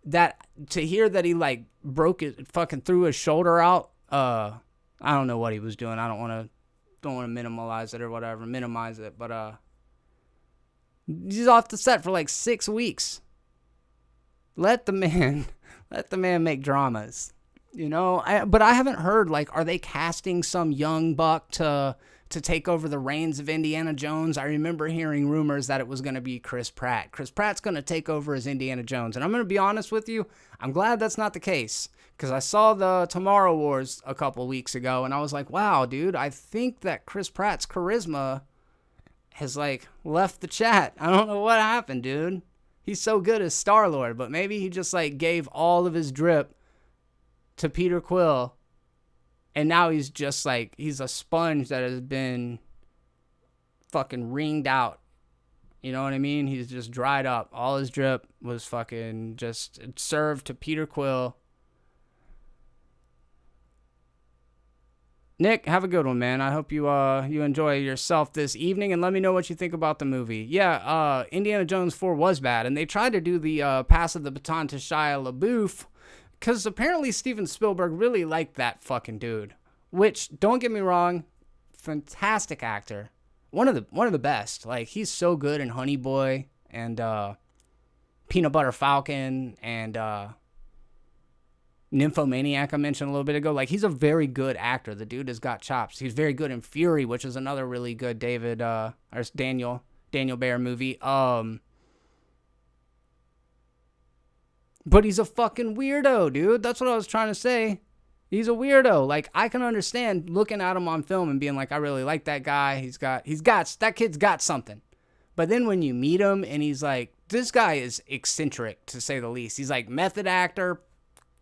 that to hear that he like threw his shoulder out. I don't know what he was doing. I don't want to minimize it, but he's off the set for like 6 weeks. Let the man make dramas, you know. But I haven't heard, like, are they casting some young buck to take over the reins of Indiana Jones? I remember hearing rumors that it was going to be Chris Pratt. Chris Pratt's going to take over as Indiana Jones, and I'm going to be honest with you, I'm glad that's not the case, because I saw the Tomorrow Wars a couple weeks ago, and I was like, wow, dude, I think that Chris Pratt's charisma has like left the chat. I don't know what happened, dude. He's so good as Star-Lord, but maybe he just like gave all of his drip to Peter Quill, and now he's just like, he's a sponge that has been fucking wringed out. You know what I mean? He's just dried up. All his drip was fucking just served to Peter Quill. Nick, have a good one, man. I hope you enjoy yourself this evening, and let me know what you think about the movie. Yeah, Indiana Jones 4 was bad, and they tried to do the pass of the baton to Shia LaBeouf, because apparently Steven Spielberg really liked that fucking dude. Which, don't get me wrong, fantastic actor, one of the best. Like, he's so good in Honey Boy and Peanut Butter Falcon and Nymphomaniac I mentioned a little bit ago. Like, he's a very good actor. The dude has got chops. He's very good in Fury, which is another really good Daniel Bayer movie. But he's a fucking weirdo, dude. That's what I was trying to say. He's a weirdo. Like, I can understand looking at him on film and being like, I really like that guy. That kid's got something. But then when you meet him and he's like, this guy is eccentric, to say the least. He's like method actor,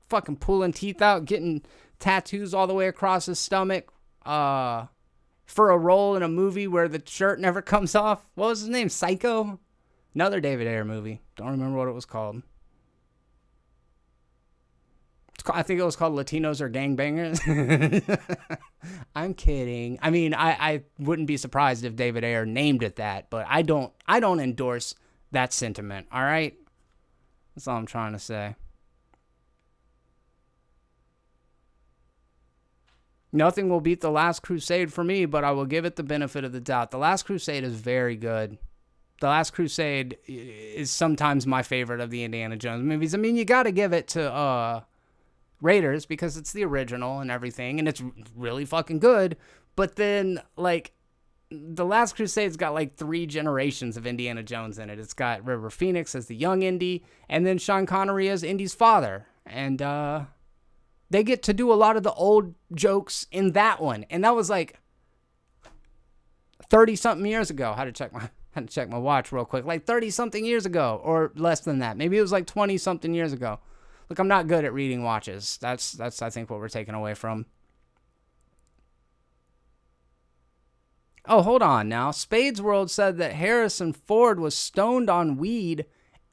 fucking pulling teeth out, getting tattoos all the way across his stomach, for a role in a movie where the shirt never comes off. What was his name? Psycho? Another David Ayer movie. Don't remember what it was called. I think it was called Latinos or Gangbangers. I'm kidding. I mean, I wouldn't be surprised if David Ayer named it that, but I don't endorse that sentiment, all right? That's all I'm trying to say. Nothing will beat The Last Crusade for me, but I will give it the benefit of the doubt. The Last Crusade is very good. The Last Crusade is sometimes my favorite of the Indiana Jones movies. I mean, you got to give it to Raiders because it's the original and everything, and it's really fucking good. But then, like, The Last Crusade's got like 3 generations of Indiana Jones in it. It's got River Phoenix as the young Indy, and then Sean Connery as Indy's father. And they get to do a lot of the old jokes in that one. And that was like 30-something years ago. I had to check my watch real quick. Like 30-something years ago, or less than that. Maybe it was like 20-something years ago. Look, I'm not good at reading watches. That's I think what we're taking away from. Oh, hold on now. Spade's World said that Harrison Ford was stoned on weed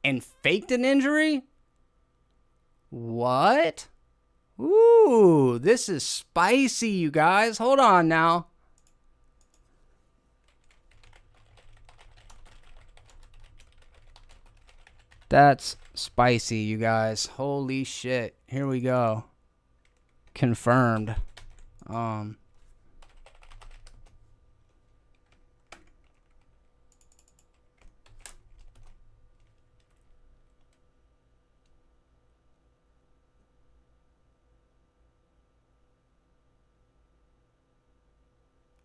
and faked an injury? What? Ooh, this is spicy, you guys. Hold on now. That's spicy, you guys. Holy shit. Here we go. Confirmed.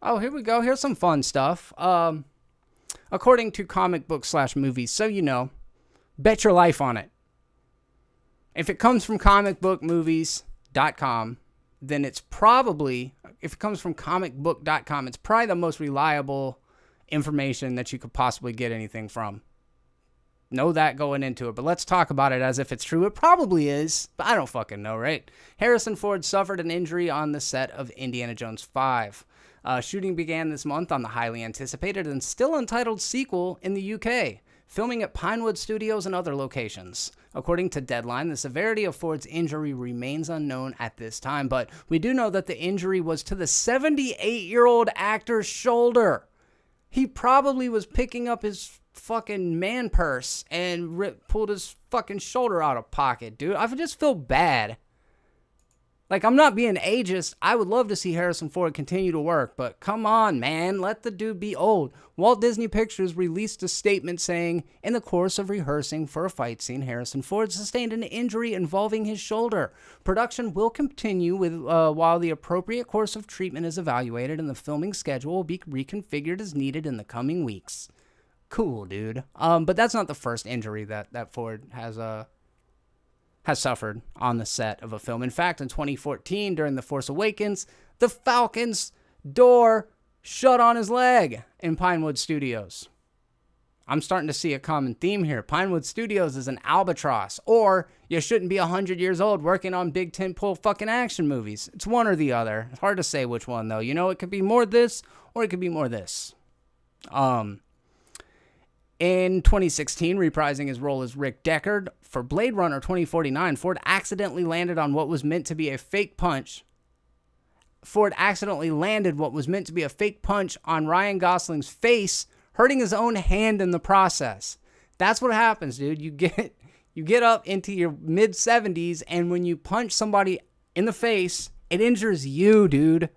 Oh, here we go. Here's some fun stuff. According to comic book / movies, so you know, bet your life on it. If it comes from comicbookmovies.com, then it's probably, if it comes from comicbook.com, it's probably the most reliable information that you could possibly get anything from. Know that going into it, but let's talk about it as if it's true. It probably is, but I don't fucking know, right? Harrison Ford suffered an injury on the set of Indiana Jones 5. Shooting began this month on the highly anticipated and still untitled sequel in the UK, filming at Pinewood Studios and other locations. According to Deadline, the severity of Ford's injury remains unknown at this time, but we do know that the injury was to the 78-year-old actor's shoulder. He probably was picking up his fucking man purse and pulled his fucking shoulder out of pocket, dude. I just feel bad. Like, I'm not being ageist. I would love to see Harrison Ford continue to work, but come on, man. Let the dude be old. Walt Disney Pictures released a statement saying, in the course of rehearsing for a fight scene, Harrison Ford sustained an injury involving his shoulder. Production will continue while the appropriate course of treatment is evaluated, and the filming schedule will be reconfigured as needed in the coming weeks. Cool, dude. But that's not the first injury that Ford has suffered on the set of a film. In fact, in 2014, during The Force Awakens, the Falcon's door shut on his leg in Pinewood Studios. I'm starting to see a common theme here. Pinewood Studios is an albatross, or you shouldn't be 100 years old working on big tentpole fucking action movies. It's one or the other. It's hard to say which one, though. You know, it could be more this, or it could be more this. In 2016, reprising his role as Rick Deckard for Blade Runner 2049, Ford accidentally landed what was meant to be a fake punch on Ryan Gosling's face, hurting his own hand in the process. That's what happens, dude. You get up into your mid-70s, and when you punch somebody in the face, it injures you, dude.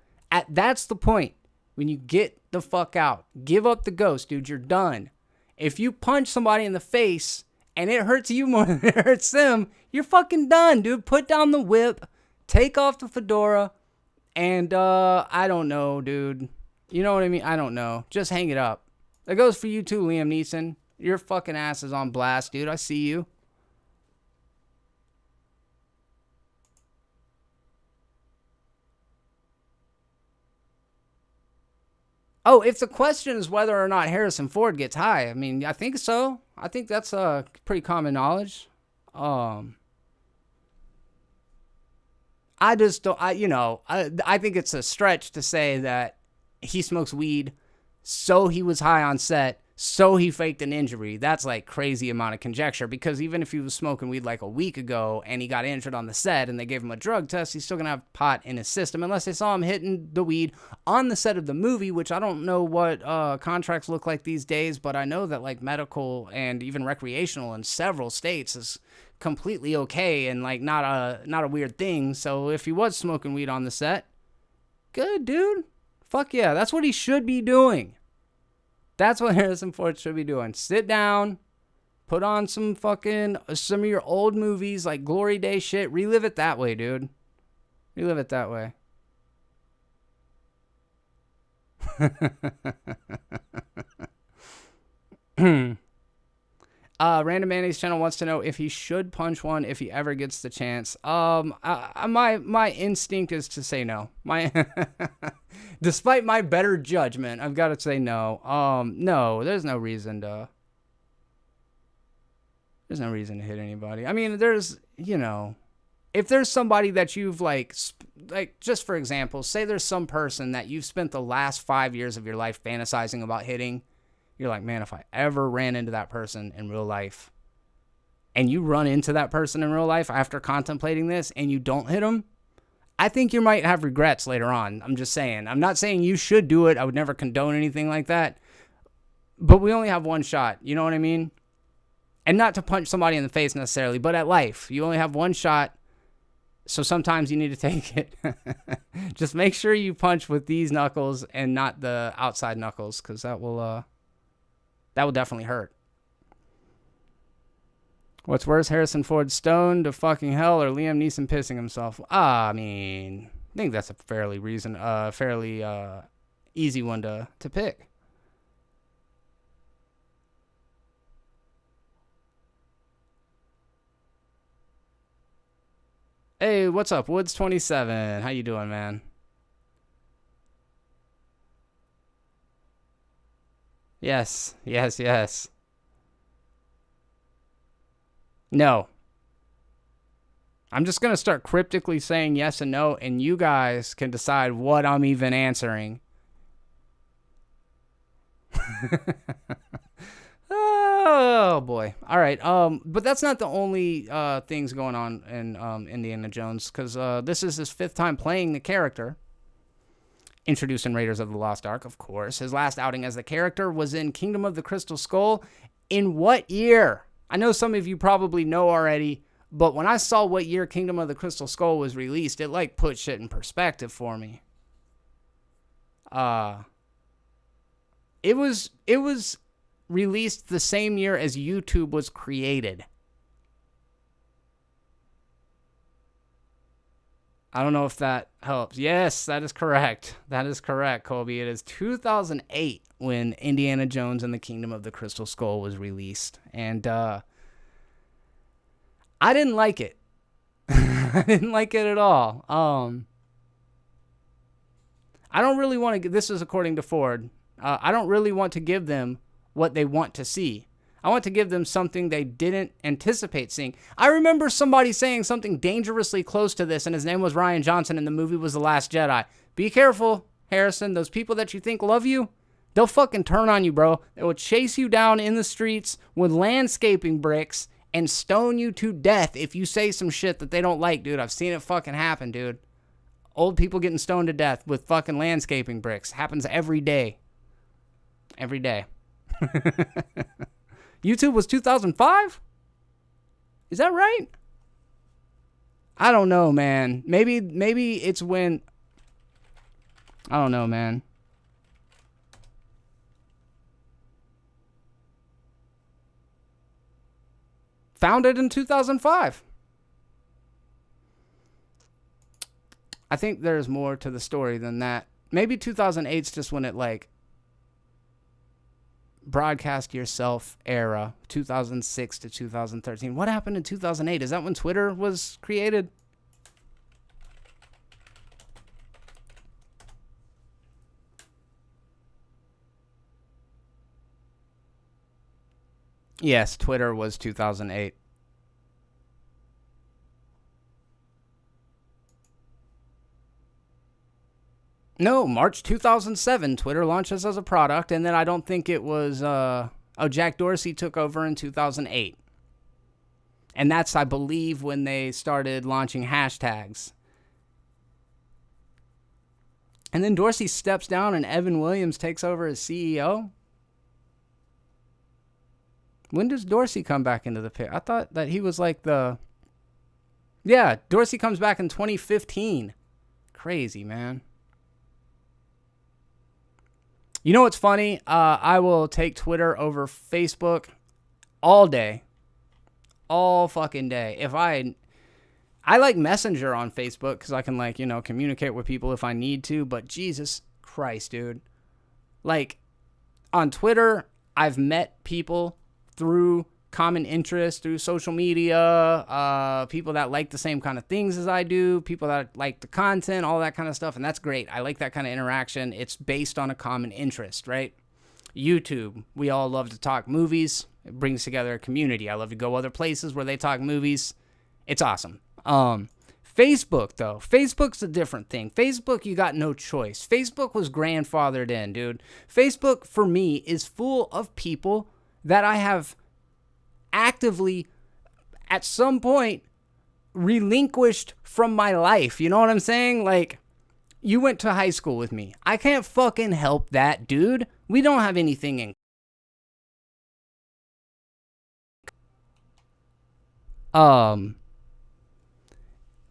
That's the point. When you get the fuck out. Give up the ghost, dude. You're done. If you punch somebody in the face and it hurts you more than it hurts them, you're fucking done, dude. Put down the whip, take off the fedora, and I don't know, dude. You know what I mean? I don't know. Just hang it up. That goes for you too, Liam Neeson. Your fucking ass is on blast, dude. I see you. Oh, if the question is whether or not Harrison Ford gets high, I mean, I think so. I think that's pretty common knowledge. I just don't, I think it's a stretch to say that he smokes weed, so he was high on set, so he faked an injury. That's like crazy amount of conjecture, because even if he was smoking weed like a week ago and he got injured on the set and they gave him a drug test, he's still going to have pot in his system unless they saw him hitting the weed on the set of the movie, which I don't know what contracts look like these days, but I know that like medical and even recreational in several states is completely okay and like not a weird thing. So if he was smoking weed on the set, good, dude. Fuck yeah, that's what he should be doing. That's what Harrison Ford should be doing. Sit down, put on some of your old movies like Glory Days shit. Relive it that way, dude. Relive it that way. Random Manny's channel wants to know if he should punch one if he ever gets the chance. My instinct is to say no. Despite my better judgment, I've got to say no. No, there's no reason to hit anybody. I mean, if there's somebody that you've like just for example, say there's some person that you've spent the last 5 years of your life fantasizing about hitting. You're like, man, if I ever ran into that person in real life, and you run into that person in real life after contemplating this and you don't hit them, I think you might have regrets later on. I'm just saying. I'm not saying you should do it. I would never condone anything like that. But we only have one shot. You know what I mean? And not to punch somebody in the face necessarily, but at life, you only have one shot. So sometimes you need to take it. Just make sure you punch with these knuckles and not the outside knuckles, because that will definitely hurt. What's worse, Harrison Ford stoned to fucking hell or Liam Neeson pissing himself? I mean, I think that's a fairly easy one to pick. Hey, what's up, Woods27? How you doing, man? Yes. No. I'm just going to start cryptically saying yes and no, and you guys can decide what I'm even answering. Oh, boy. All right. But that's not the only things going on in Indiana Jones, because this is his 5th time playing the character. Introduced in Raiders of the Lost Ark, of course. His last outing as the character was in Kingdom of the Crystal Skull. In what year? I know some of you probably know already, but when I saw what year Kingdom of the Crystal Skull was released, it like put shit in perspective for me. It was released the same year as YouTube was created. I don't know if that helps. Yes, that is correct. That is correct, Colby. It is 2008 when Indiana Jones and the Kingdom of the Crystal Skull was released. And I didn't like it. I didn't like it at all. I don't really want to... This is according to Ford. I don't really want to give them what they want to see. I want to give them something they didn't anticipate seeing. I remember somebody saying something dangerously close to this, and his name was Rian Johnson, and the movie was The Last Jedi. Be careful, Harrison. Those people that you think love you, they'll fucking turn on you, bro. They will chase you down in the streets with landscaping bricks and stone you to death if you say some shit that they don't like, dude. I've seen it fucking happen, dude. Old people getting stoned to death with fucking landscaping bricks. Happens every day. Every day. YouTube was 2005? Is that right? I don't know, man. Maybe it's when... I don't know, man. Founded in 2005. I think there's more to the story than that. Maybe 2008's just when it, like... broadcast yourself era, 2006 to 2013. What happened in 2008? Is that when Twitter was created? Yes, Twitter was 2008. No, March 2007, Twitter launches as a product, and then I don't think it was, Jack Dorsey took over in 2008. And that's, I believe, when they started launching hashtags. And then Dorsey steps down and Evan Williams takes over as CEO? When does Dorsey come back into the pit? I thought that he was like the... Yeah, Dorsey comes back in 2015. Crazy, man. You know what's funny? I will take Twitter over Facebook all day. All fucking day. If I like Messenger on Facebook because I can, like, you know, communicate with people if I need to. But Jesus Christ, dude. Like, on Twitter, I've met people through common interest, through social media, people that like the same kind of things as I do, people that like the content, all that kind of stuff, and that's great. I like that kind of interaction. It's based on a common interest, right? YouTube, we all love to talk movies. It brings together a community. I love to go other places where they talk movies. It's awesome. Facebook, though. Facebook's a different thing. Facebook, you got no choice. Facebook was grandfathered in, dude. Facebook, for me, is full of people that I have actively, at some point, relinquished from my life. You know what I'm saying? Like, you went to high school with me. I can't fucking help that, dude. We don't have anything in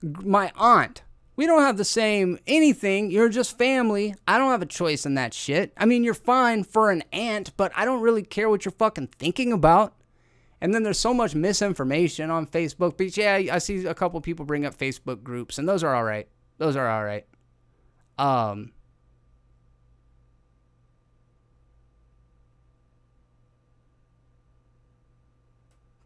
my aunt. We don't have the same anything. You're just family. I don't have a choice in that shit. I mean, you're fine for an aunt, but I don't really care what you're fucking thinking about. And then there's so much misinformation on Facebook. But yeah, I see a couple people bring up Facebook groups, and those are all right. Those are all right.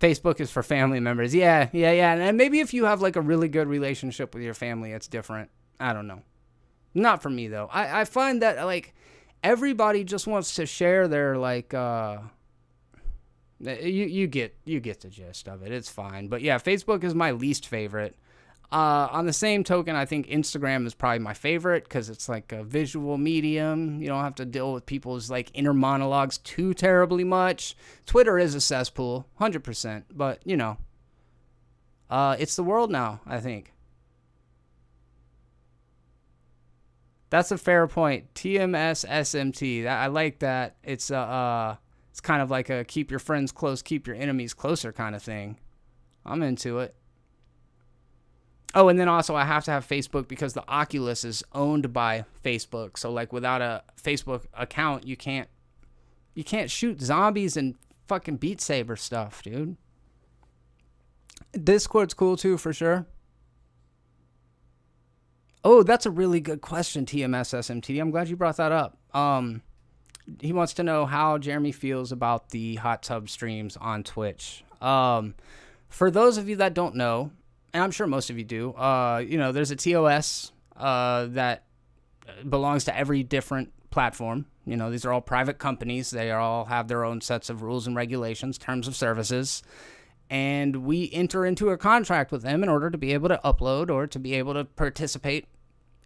Facebook is for family members. Yeah. And maybe if you have like a really good relationship with your family, it's different. I don't know. Not for me though. I find that like everybody just wants to share their like you get the gist of it. It's fine. But yeah, Facebook is my least favorite. On the same token, I think Instagram is probably my favorite because it's like a visual medium. You don't have to deal with people's like inner monologues too terribly much. Twitter is a cesspool, 100%. But, you know, it's the world now, I think. That's a fair point. TMS SMT. I like that. It's kind of like a keep your friends close, keep your enemies closer kind of thing. I'm into it. Oh, and then also I have to have Facebook because the Oculus is owned by Facebook. So like without a Facebook account, you can't shoot zombies and fucking Beat Saber stuff, dude. Discord's cool too, for sure. Oh, that's a really good question, TMS SMT. I'm glad you brought that up. He wants to know how Jeremy feels about the hot tub streams on Twitch. For those of you that don't know, and I'm sure most of you do, there's a TOS that belongs to every different platform. You know, these are all private companies. They all have their own sets of rules and regulations, terms of services. And we enter into a contract with them in order to be able to upload or to be able to participate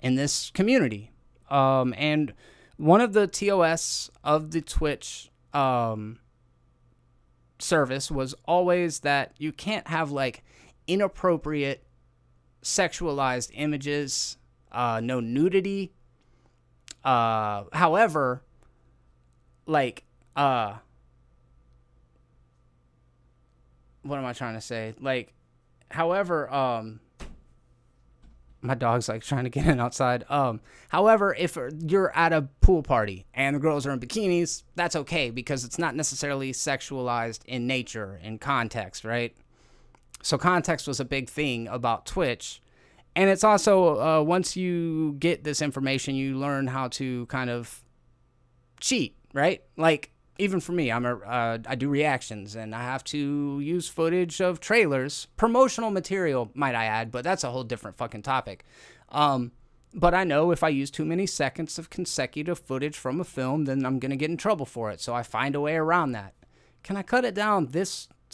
in this community. And one of the TOS of the Twitch service was always that you can't have, like, inappropriate sexualized images, no nudity. However, like, what am I trying to say? Like, however, my dog's like trying to get in outside. However, if you're at a pool party and the girls are in bikinis, that's okay because it's not necessarily sexualized in nature, in context, right? So context was a big thing about Twitch. And it's also, once you get this information, you learn how to kind of cheat, right? Like, even for me, I do reactions, and I have to use footage of trailers. Promotional material, might I add, but that's a whole different fucking topic. But I know if I use too many seconds of consecutive footage from a film, then I'm going to get in trouble for it. So I find a way around that. Can I cut it down to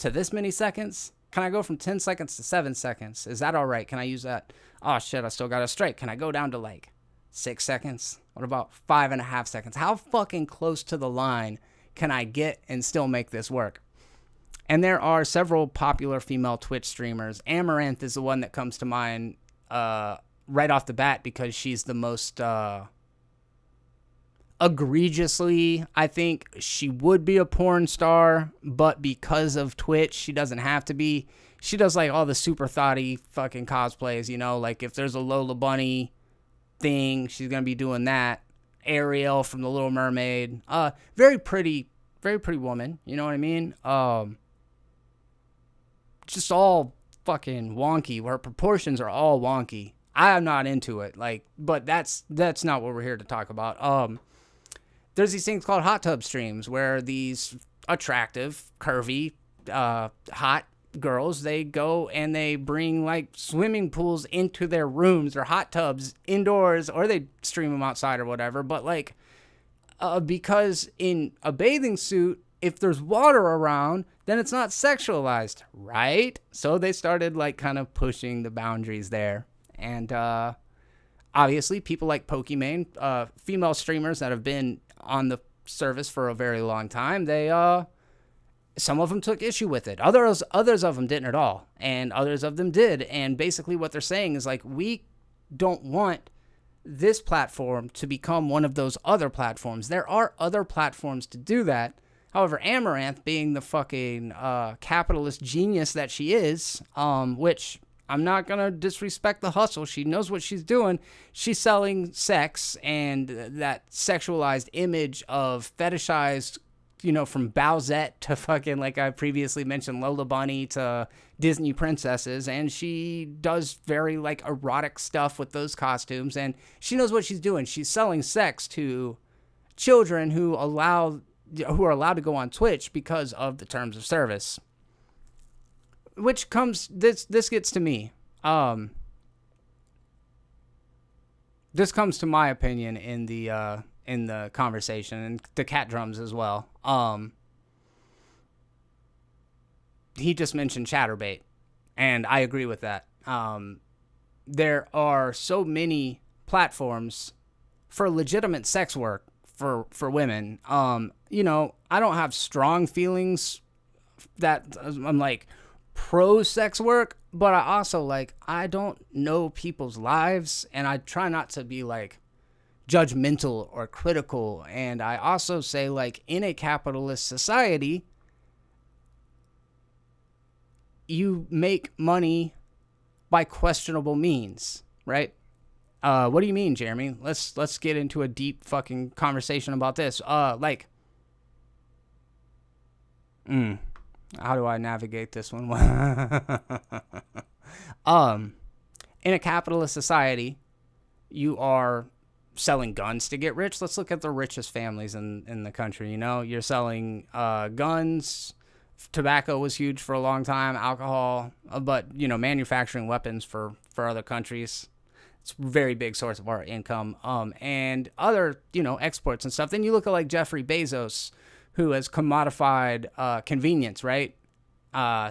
this many seconds? Can I go from 10 seconds to 7 seconds? Is that all right? Can I use that? Oh, shit, I still got a strike. Can I go down to, like, 6 seconds? What about 5.5 seconds? How fucking close to the line can I get and still make this work? And there are several popular female Twitch streamers. Amaranth is the one that comes to mind right off the bat because she's the most egregiously, I think she would be a porn star, but because of Twitch, she doesn't have to be. She does like all the super thoughty fucking cosplays, you know, like if there's a Lola Bunny thing, she's gonna be doing that. Ariel from The Little Mermaid, very pretty woman, you know what I mean? Just all fucking wonky. Her proportions are all wonky. I am not into it, like, but that's not what we're here to talk about. there's these things called hot tub streams where these attractive, curvy, hot girls, they go and they bring like swimming pools into their rooms or hot tubs indoors, or they stream them outside or whatever. But like, because in a bathing suit, if there's water around, then it's not sexualized, right? So they started like kind of pushing the boundaries there. And obviously people like Pokimane, female streamers that have been on the service for a very long time, they some of them took issue with it. Others of them didn't at all, and others of them did. And basically what they're saying is like, we don't want this platform to become one of those other platforms. There are other platforms to do that. However, Amaranth, being the fucking capitalist genius that she is, which I'm not going to disrespect the hustle. She knows what she's doing. She's selling sex and that sexualized image of fetishized, you know, from Bowsette to fucking, like I previously mentioned, Lola Bunny to Disney princesses. And she does very, like, erotic stuff with those costumes. And she knows what she's doing. She's selling sex to children who are allowed to go on Twitch because of the terms of service. Which comes, this gets to me. This comes to my opinion in the conversation, and the cat drums as well. He just mentioned Chatterbait, and I agree with that. There are so many platforms for legitimate sex work for women. You know, I don't have strong feelings that I'm like pro sex work, but I also like, I don't know people's lives, and I try not to be like judgmental or critical. And I also say, like, in a capitalist society, you make money by questionable means, right? What do you mean, Jeremy? Let's get into a deep fucking conversation about this. How do I navigate this one? In a capitalist society, you are selling guns to get rich. Let's look at the richest families in the country. You know, you're selling guns. Tobacco was huge for a long time, alcohol, but, you know, manufacturing weapons for other countries. It's a very big source of our income, and other, you know, exports and stuff. Then you look at like Jeffrey Bezos, who has commodified convenience, right?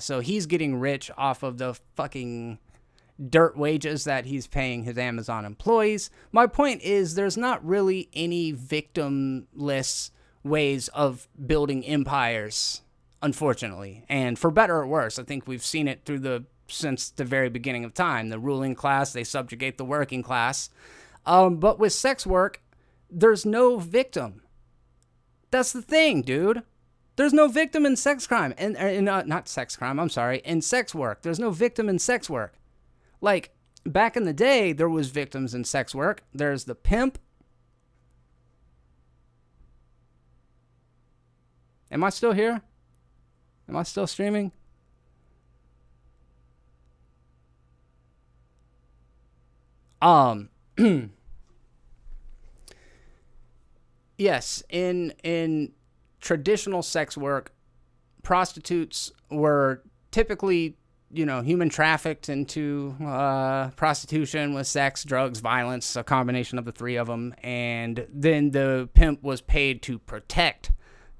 So he's getting rich off of the fucking dirt wages that he's paying his Amazon employees. My point is, there's not really any victimless ways of building empires, unfortunately. And for better or worse, I think we've seen it since the very beginning of time. The ruling class, they subjugate the working class. But with sex work, there's no victim. That's the thing, dude. There's no victim in sex crime. And not sex crime, I'm sorry. In sex work. There's no victim in sex work. Like, back in the day, there was victims in sex work. There's the pimp. Am I still here? Am I still streaming? Yes, in traditional sex work, prostitutes were typically, you know, human trafficked into prostitution with sex, drugs, violence, a combination of the three of them. And then the pimp was paid to protect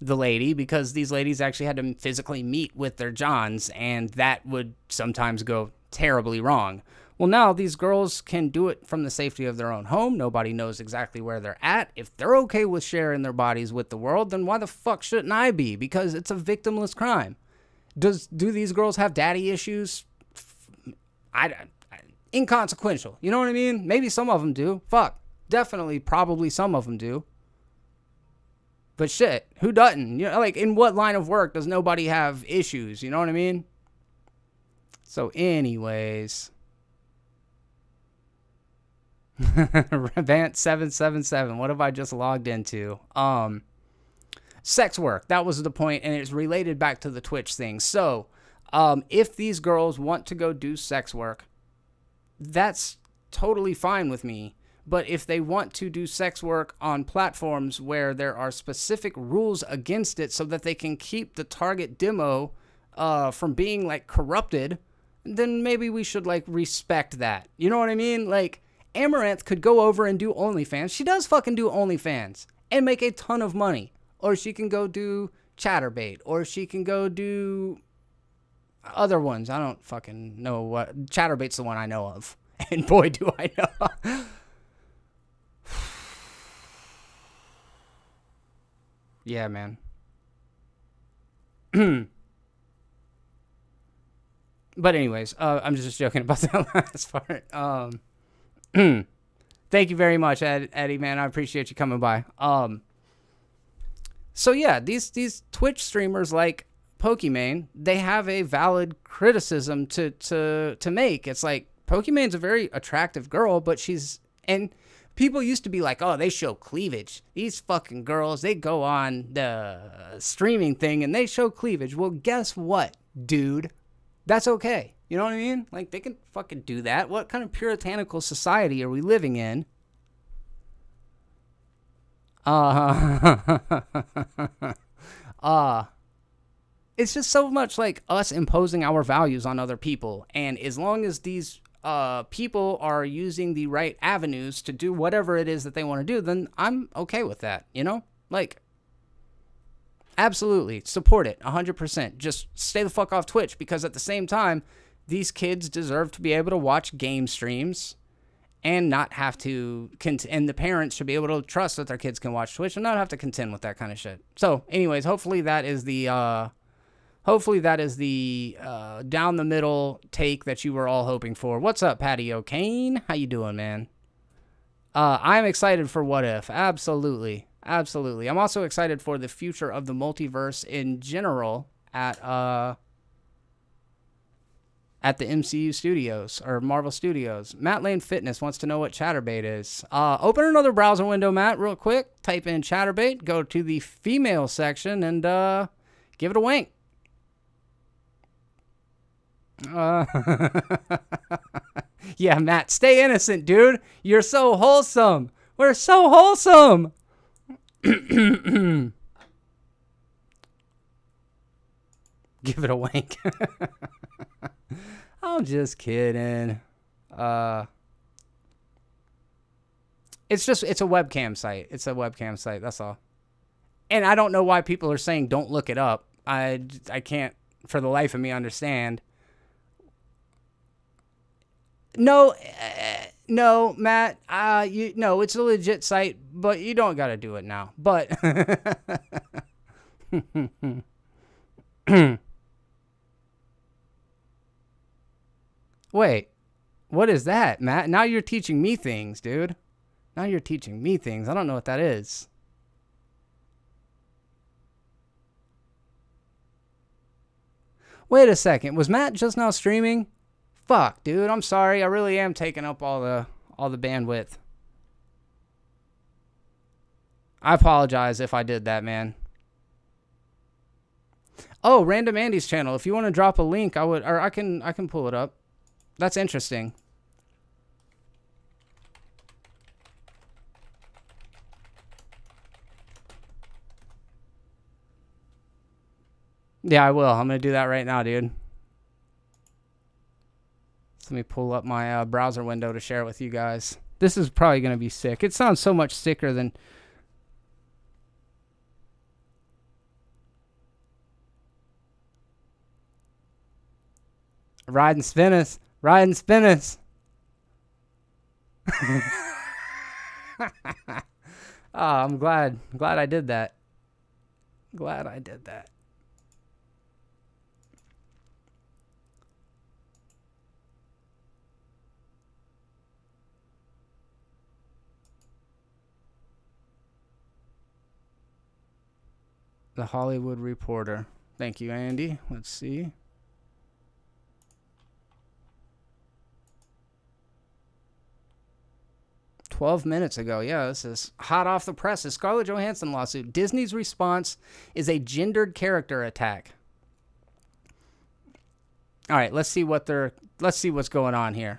the lady, because these ladies actually had to physically meet with their johns, and that would sometimes go terribly wrong. Well, now these girls can do it from the safety of their own home. Nobody knows exactly where they're at. If they're okay with sharing their bodies with the world, then why the fuck shouldn't I be? Because it's a victimless crime. Do these girls have daddy issues? Inconsequential. You know what I mean? Maybe some of them do. Fuck. Definitely, probably some of them do. But shit, who doesn't? You know, like, in what line of work does nobody have issues? You know what I mean? So anyways, Revant777, what have I just logged into? Sex work, that was the point, and it's related back to the Twitch thing. So, if these girls want to go do sex work, that's totally fine with me. But if they want to do sex work on platforms where there are specific rules against it so that they can keep the target demo from being like corrupted, then maybe we should like respect that. You know what I mean? Like Amaranth could go over and do OnlyFans. She does fucking do OnlyFans and make a ton of money. Or she can go do Chatterbait. Or she can go do other ones. I don't fucking know what. Chatterbait's the one I know of. And boy, do I know. Yeah, man. But anyways, I'm just joking about that last part. Thank you very much, Eddie, man. I appreciate you coming by. So yeah, these Twitch streamers like Pokimane, they have a valid criticism to make. It's like Pokimane's a very attractive girl, but and people used to be like, oh, they show cleavage. These fucking girls, they go on the streaming thing and they show cleavage. Well, guess what, dude? That's okay. You know what I mean? Like, they can fucking do that. What kind of puritanical society are we living in? It's just so much like us imposing our values on other people. And as long as these people are using the right avenues to do whatever it is that they want to do, then I'm okay with that, you know? Like, absolutely. Support it, 100%. Just stay the fuck off Twitch, because at the same time, these kids deserve to be able to watch game streams and not have to, and the parents should be able to trust that their kids can watch Twitch and not have to contend with that kind of shit. So, anyways, hopefully that is the down the middle take that you were all hoping for. What's up, Patty O'Kane? How you doing, man? I'm excited for What If. Absolutely. Absolutely. I'm also excited for the future of the multiverse in general at the MCU Studios or Marvel Studios. Matt Lane Fitness wants to know what Chatterbait is. Open another browser window, Matt, real quick. Type in Chatterbait, go to the female section, and give it a wink. Yeah, Matt, stay innocent, dude. You're so wholesome. We're so wholesome. Give it a wink. I'm just kidding. It's a webcam site. It's a webcam site. That's all. And I don't know why people are saying don't look it up. I can't for the life of me understand. No, Matt. It's a legit site, but you don't got to do it now. But wait, what is that, Matt? Now you're teaching me things, dude. Now you're teaching me things. I don't know what that is. Wait a second. Was Matt just now streaming? Fuck, dude. I'm sorry. I really am taking up all the bandwidth. I apologize if I did that, man. Oh, Random Andy's channel. If you want to drop a link, I can pull it up. That's interesting. Yeah, I will. I'm going to do that right now, dude. So let me pull up my browser window to share it with you guys. This is probably going to be sick. It sounds so much sicker than... Riding Spinners. Riding Spinners. I'm glad I did that. Glad I did that. The Hollywood Reporter. Thank you, Andy. Let's see. "12 minutes ago." Yeah, this is hot off the press. The Scarlett Johansson lawsuit. Disney's response is a gendered character attack. All right, let's see what's going on here.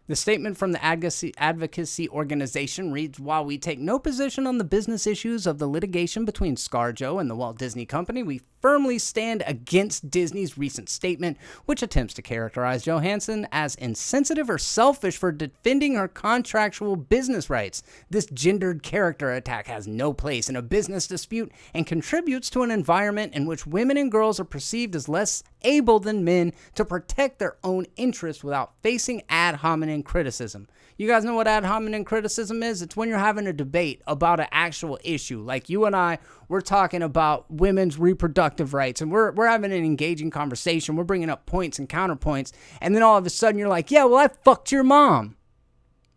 The statement from the advocacy organization reads, while we take no position on the business issues of the litigation between ScarJo and the Walt Disney Company, we firmly stand against Disney's recent statement, which attempts to characterize Johansson as insensitive or selfish for defending her contractual business rights. This gendered character attack has no place in a business dispute and contributes to an environment in which women and girls are perceived as less able than men to protect their own interests without facing ad hominem criticism. You guys know what ad hominem criticism is? It's when you're having a debate about an actual issue. Like you and I, we're talking about women's reproductive rights, and we're having an engaging conversation. We're bringing up points and counterpoints, and then all of a sudden you're like, yeah, well, I fucked your mom.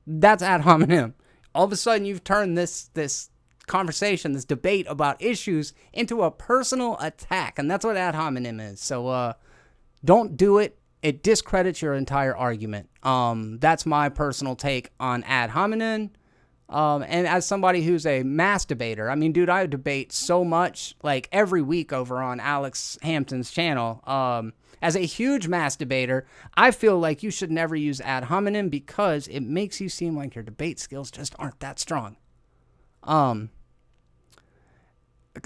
That's ad hominem. All of a sudden you've turned this conversation, this debate about issues into a personal attack, and that's what ad hominem is. So don't do it. It discredits your entire argument. That's my personal take on ad hominem. And as somebody who's a mass debater, I mean, dude, I debate so much, like every week over on Alex Hampton's channel. As a huge mass debater, I feel like you should never use ad hominem because it makes you seem like your debate skills just aren't that strong.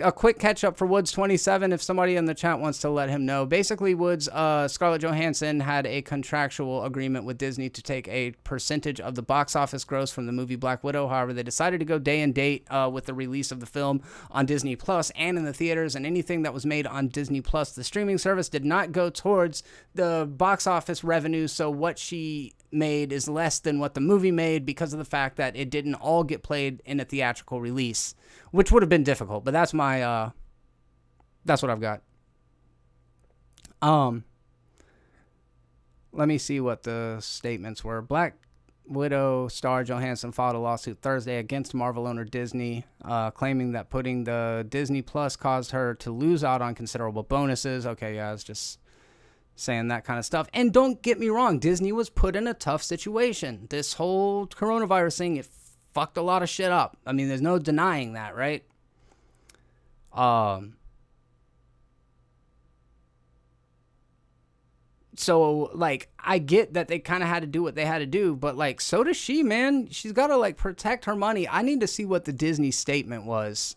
A quick catch up for Woods 27 if somebody in the chat wants to let him know. Basically, Woods, Scarlett Johansson had a contractual agreement with Disney to take a percentage of the box office gross from the movie Black Widow. However, they decided to go day and date with the release of the film on Disney Plus and in the theaters, and anything that was made on Disney Plus, the streaming service, did not go towards the box office revenue. So what she made is less than what the movie made because of the fact that it didn't all get played in a theatrical release, which would have been difficult, but that's my that's what I've got. Let me see what the statements were. Black Widow star Johansson filed a lawsuit Thursday against Marvel owner Disney, claiming that putting the Disney Plus caused her to lose out on considerable bonuses. Okay, yeah, I was just saying that kind of stuff. And don't get me wrong, Disney was put in a tough situation. This whole coronavirus thing, it fucked a lot of shit up. I mean, there's no denying that, right? So, like, I get that they kind of had to do what they had to do, but, like, so does she, man. She's got to, like, protect her money. I need to see what the Disney statement was.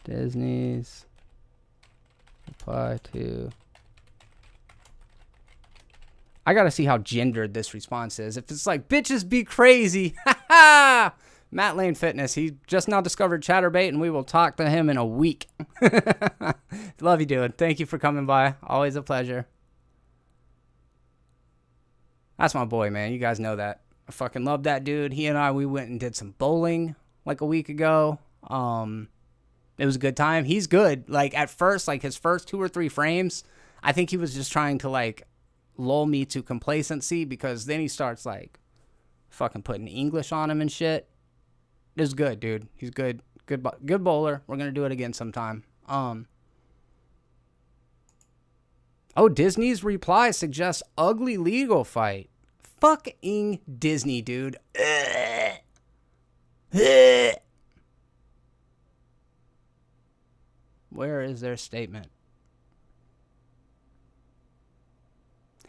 Disney's reply to... I gotta see how gendered this response is. If it's like, bitches be crazy, ha ha! Matt Lane Fitness, he just now discovered Chatterbait, and we will talk to him in a week. Love you, dude. Thank you for coming by. Always a pleasure. That's my boy, man. You guys know that. I fucking love that dude. He and I, we went and did some bowling like a week ago. It was a good time. He's good. Like, at first, like, his first 2 or 3 frames, I think he was just trying to, like, lull me to complacency, because then he starts, like, fucking putting English on him and shit. It was good, dude. He's good. Good bowler. We're gonna do it again sometime. Oh, Disney's reply suggests ugly legal fight. Fucking Disney, dude. Where is their statement?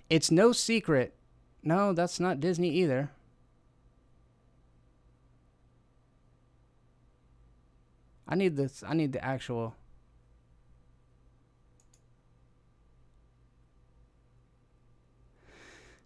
It's no secret. No, that's not Disney either. I need this. I need the actual.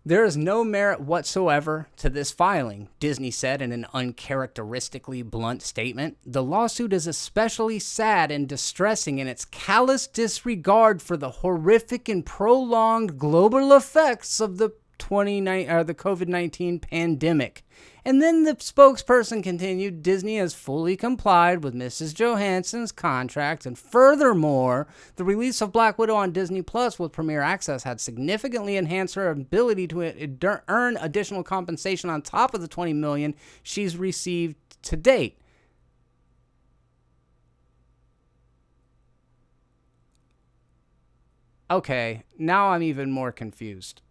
There is no merit whatsoever to this filing, Disney said in an uncharacteristically blunt statement. The lawsuit is especially sad and distressing in its callous disregard for the horrific and prolonged global effects of the COVID-19 pandemic. And then the spokesperson continued, Disney has fully complied with Mrs. Johansson's contract, and furthermore, the release of Black Widow on Disney Plus with Premier Access had significantly enhanced her ability to earn additional compensation on top of the $20 million she's received to date. Okay, now I'm even more confused.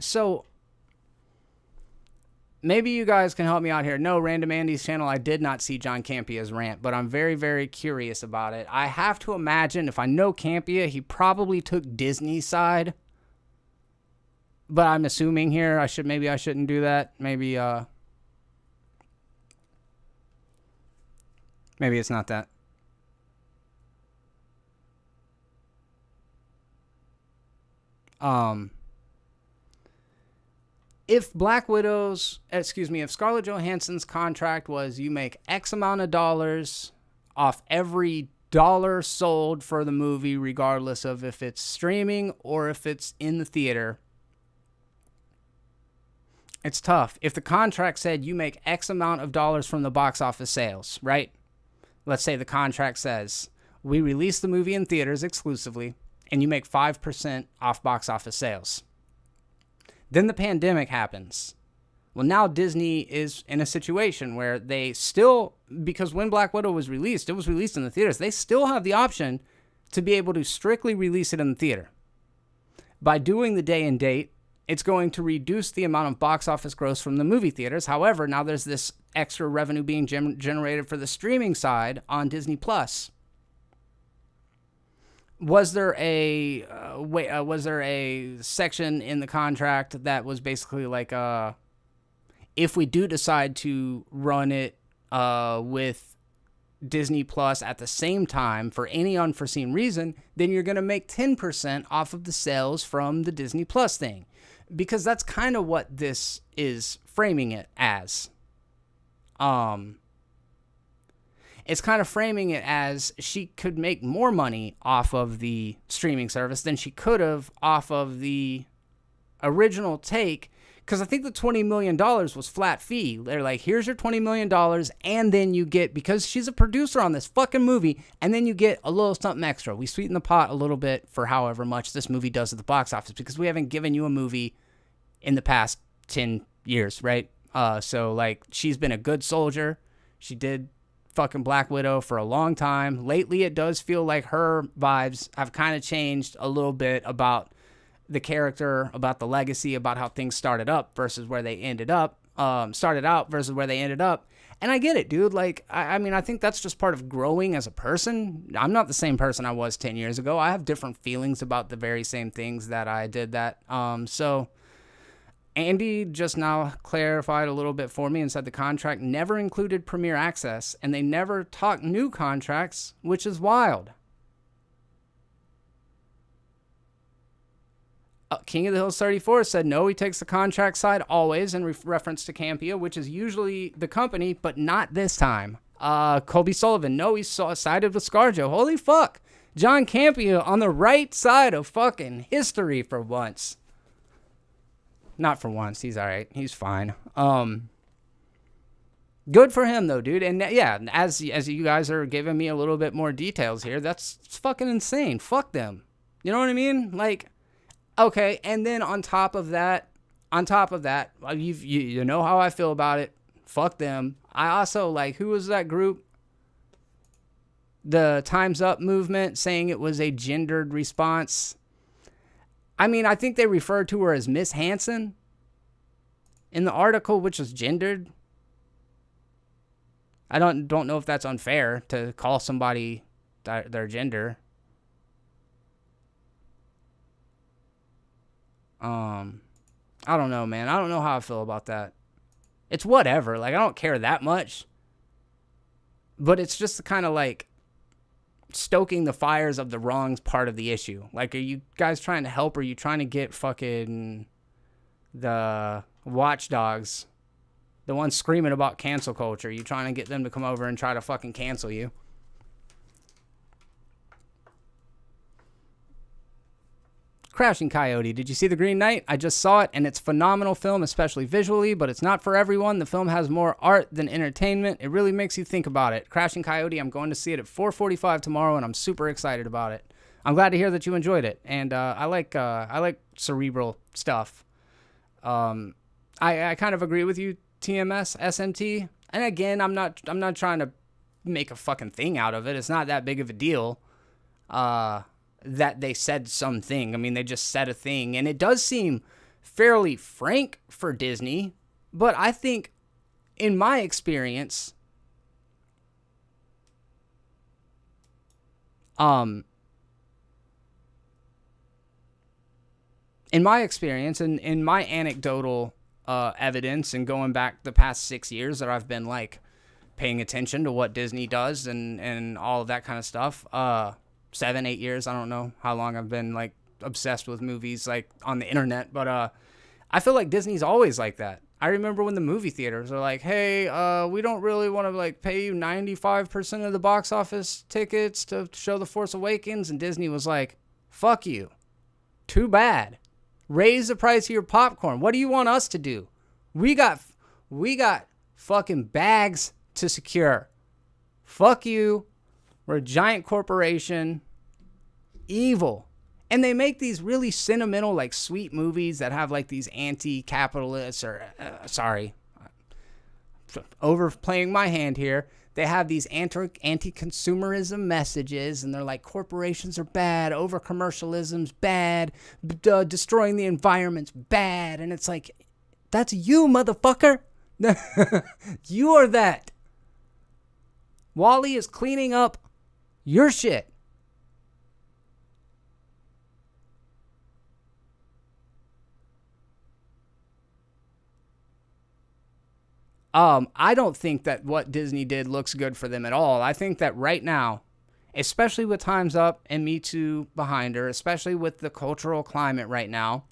So, maybe you guys can help me out here. No, Random Andy's channel, I did not see John Campia's rant, but I'm very, very curious about it. I have to imagine, if I know Campia, he probably took Disney's side. But I'm assuming here, maybe I shouldn't do that. Maybe it's not that. If if Scarlett Johansson's contract was you make X amount of dollars off every dollar sold for the movie, regardless of if it's streaming or if it's in the theater, it's tough. If the contract said you make X amount of dollars from the box office sales, right? Let's say the contract says we release the movie in theaters exclusively and you make 5% off box office sales. Then the pandemic happens. Well, now Disney is in a situation where they still, because when Black Widow was released, it was released in the theaters. They still have the option to be able to strictly release it in the theater. By doing the day and date, it's going to reduce the amount of box office gross from the movie theaters. However, now there's this extra revenue being generated for the streaming side on Disney Plus. Was there a section in the contract that was basically like, if we do decide to run it with Disney Plus at the same time for any unforeseen reason, then you're going to make 10% off of the sales from the Disney Plus thing? Because that's kind of what this is framing it as. It's kind of framing it as she could make more money off of the streaming service than she could have off of the original take. Because I think the $20 million was flat fee. They're like, here's your $20 million, and then you get, because she's a producer on this fucking movie, and then you get a little something extra. We sweeten the pot a little bit for however much this movie does at the box office, because we haven't given you a movie in the past 10 years, right? So, like, she's been a good soldier. She did fucking Black Widow for a long time. Lately, it does feel like her vibes have kind of changed a little bit about the character, about the legacy, about how things started up versus where they ended up. Started out versus where they ended up. And I get it, dude. Like, I mean, I think that's just part of growing as a person. I'm not the same person I was 10 years ago. I have different feelings about the very same things that I did that. So Andy just now clarified a little bit for me and said the contract never included Premier Access, and they never talked new contracts, which is wild. King of the Hills 34 said, no, he takes the contract side always, in reference to Campia, which is usually the company, but not this time. Colby Sullivan, no, he's sided with ScarJo. Holy fuck. John Campia on the right side of fucking history for once. Not for once. He's all right. He's fine. Good for him, though, dude. And yeah, as you guys are giving me a little bit more details here, that's fucking insane. Fuck them. You know what I mean? Like, okay, and then on top of that, you know how I feel about it. Fuck them. I also, like, who was that group? The Time's Up movement, saying it was a gendered response. I mean, I think they referred to her as Miss Hanson in the article, which was gendered. I don't know if that's unfair to call somebody their gender. I don't know, man. I don't know how I feel about that. It's whatever. Like, I don't care that much. But it's just kind of like stoking the fires of the wrong part of the issue. Like, are you guys trying to help, or are you trying to get fucking the watchdogs, the ones screaming about cancel culture? Are you trying to get them to come over and try to fucking cancel you? Crashing Coyote, did you see The Green Knight? I just saw it, and it's a phenomenal film, especially visually, but it's not for everyone. The film has more art than entertainment. It really makes you think about it. Crashing Coyote, I'm going to see it at 4:45 tomorrow, and I'm super excited about it. I'm glad to hear that you enjoyed it, and I like cerebral stuff. I kind of agree with you, TMS, SMT, and again, I'm not trying to make a fucking thing out of it. It's not that big of a deal. That they said something. I mean, they just said a thing, and it does seem fairly frank for Disney, But I think, in my experience, and in my anecdotal evidence, and going back the past 6 years that I've been like paying attention to what Disney does and all of that kind of stuff, 7, 8 years, I don't know how long I've been like obsessed with movies like on the internet, but I feel like Disney's always like that. I remember when the movie theaters are like, hey, we don't really want to like pay you 95% of the box office tickets to show The Force Awakens, and Disney was like, fuck you, too bad, raise the price of your popcorn. What do you want us to do? We got fucking bags to secure. Fuck you. We're a giant corporation. Evil. And they make these really sentimental, like, sweet movies that have, like, these anti-capitalists, or, overplaying my hand here. They have these anti-consumerism messages, and they're like, corporations are bad, over-commercialism's bad, destroying the environment's bad. And it's like, that's you, motherfucker. You are that. Wally is cleaning up your shit. I don't think that what Disney did looks good for them at all. I think that right now, especially with Time's Up and Me Too behind her, especially with the cultural climate right now,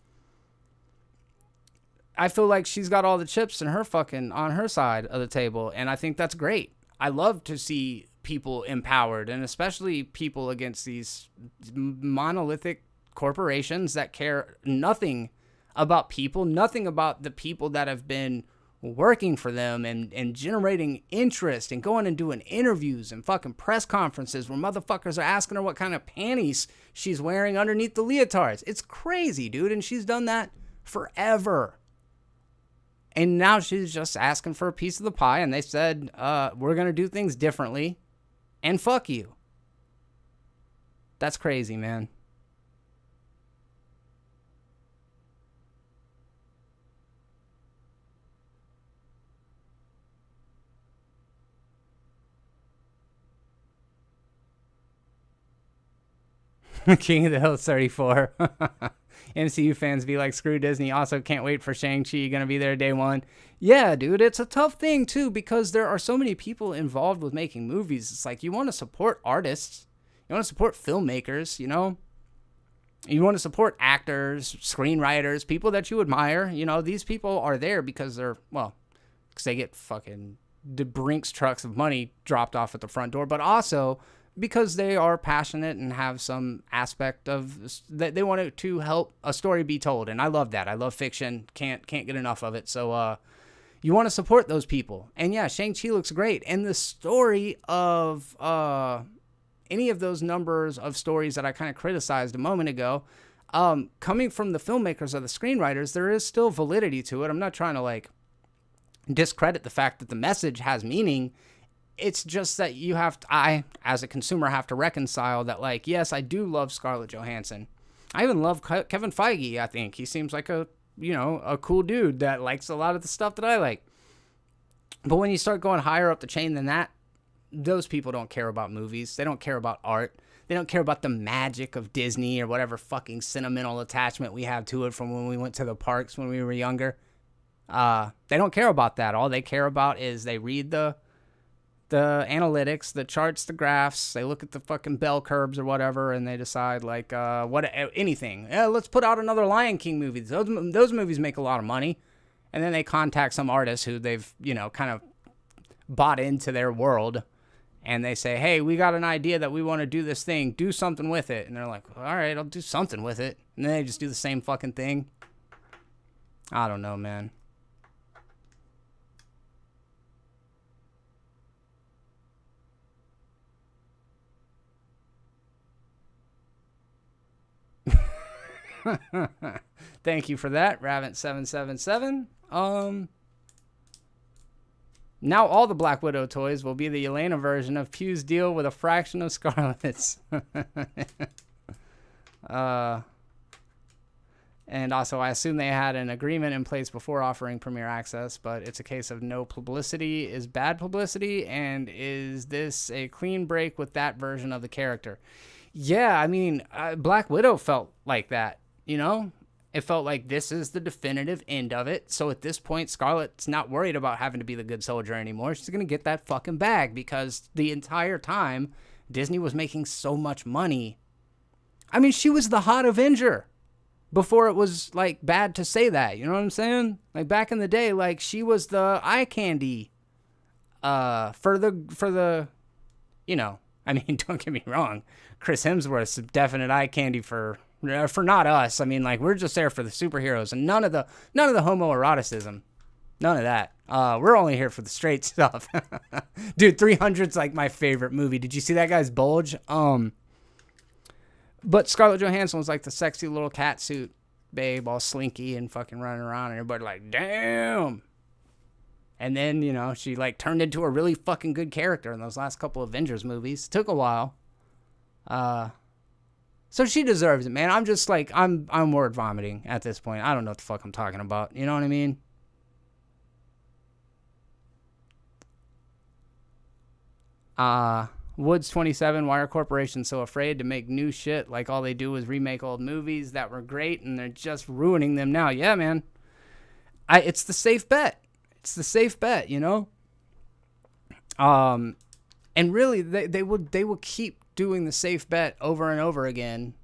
I feel like she's got all the chips in her fucking on her side of the table, and I think that's great. I love to see people empowered, and especially people against these monolithic corporations that care nothing about people, nothing about the people that have been working for them and generating interest and going and doing interviews and fucking press conferences where motherfuckers are asking her what kind of panties she's wearing underneath the leotards. It's crazy, dude, and she's done that forever. And now she's just asking for a piece of the pie, and they said, we're going to do things differently, and fuck you. That's crazy, man. King of the Hill 34. MCU fans be like, screw Disney. Also, can't wait for Shang-Chi. Gonna be there day one. Yeah, dude, it's a tough thing, too, because there are so many people involved with making movies. It's like, you want to support artists. You want to support filmmakers, you know? You want to support actors, screenwriters, people that you admire. You know, these people are there because they're, well, because they get fucking the Brinks trucks of money dropped off at the front door, but also because they are passionate and have some aspect of that they want to help a story be told. And I love that. I love fiction. Can't get enough of it. So you want to support those people. And yeah, Shang-Chi looks great. And the story of any of those numbers of stories that I kind of criticized a moment ago, coming from the filmmakers or the screenwriters, there is still validity to it. I'm not trying to like discredit the fact that the message has meaning. It's just that you have to, I, as a consumer, have to reconcile that, like, yes, I do love Scarlett Johansson. I even love Kevin Feige, I think. He seems like a cool dude that likes a lot of the stuff that I like. But when you start going higher up the chain than that, those people don't care about movies. They don't care about art. They don't care about the magic of Disney or whatever fucking sentimental attachment we have to it from when we went to the parks when we were younger. They don't care about that. All they care about is they read the analytics, the charts, the graphs. They look at the fucking bell curves or whatever, and they decide like anything. Yeah, let's put out another Lion King movie. Those movies make a lot of money, and then they contact some artist who they've kind of bought into their world, and they say, hey, we got an idea that we want to do this thing. Do something with it. And they're like, all right, I'll do something with it. And then they just do the same fucking thing. I don't know, man. Thank you for that, Ravent777. Now all the Black Widow toys will be the Yelena version of Pew's deal with a fraction of Scarlett's. And also, I assume they had an agreement in place before offering Premiere Access, but it's a case of no publicity is bad publicity, and is this a clean break with that version of the character? Yeah, I mean, Black Widow felt like that, you know? It felt like this is the definitive end of it. So at this point, Scarlett's not worried about having to be the good soldier anymore. She's going to get that fucking bag because the entire time, Disney was making so much money. I mean, she was the hot Avenger before it was, like, bad to say that. You know what I'm saying? Like, back in the day, like, she was the eye candy for the, you know. I mean, don't get me wrong. Chris Hemsworth's definite eye candy for not us. I mean, like, we're just there for the superheroes and none of the homoeroticism. None of that. We're only here for the straight stuff. Dude, 300's like my favorite movie. Did you see that guy's bulge? But Scarlett Johansson was like the sexy little cat suit babe, all slinky and fucking running around, and everybody like, damn. And then, you know, she like turned into a really fucking good character in those last couple Avengers movies. Took a while. So she deserves it, man. I'm just like, I'm word vomiting at this point. I don't know what the fuck I'm talking about. You know what I mean? Woods 27, why are corporations so afraid to make new shit? Like all they do is remake old movies that were great and they're just ruining them now. Yeah, man. It's the safe bet. It's the safe bet, you know? And really, they will keep doing the safe bet over and over again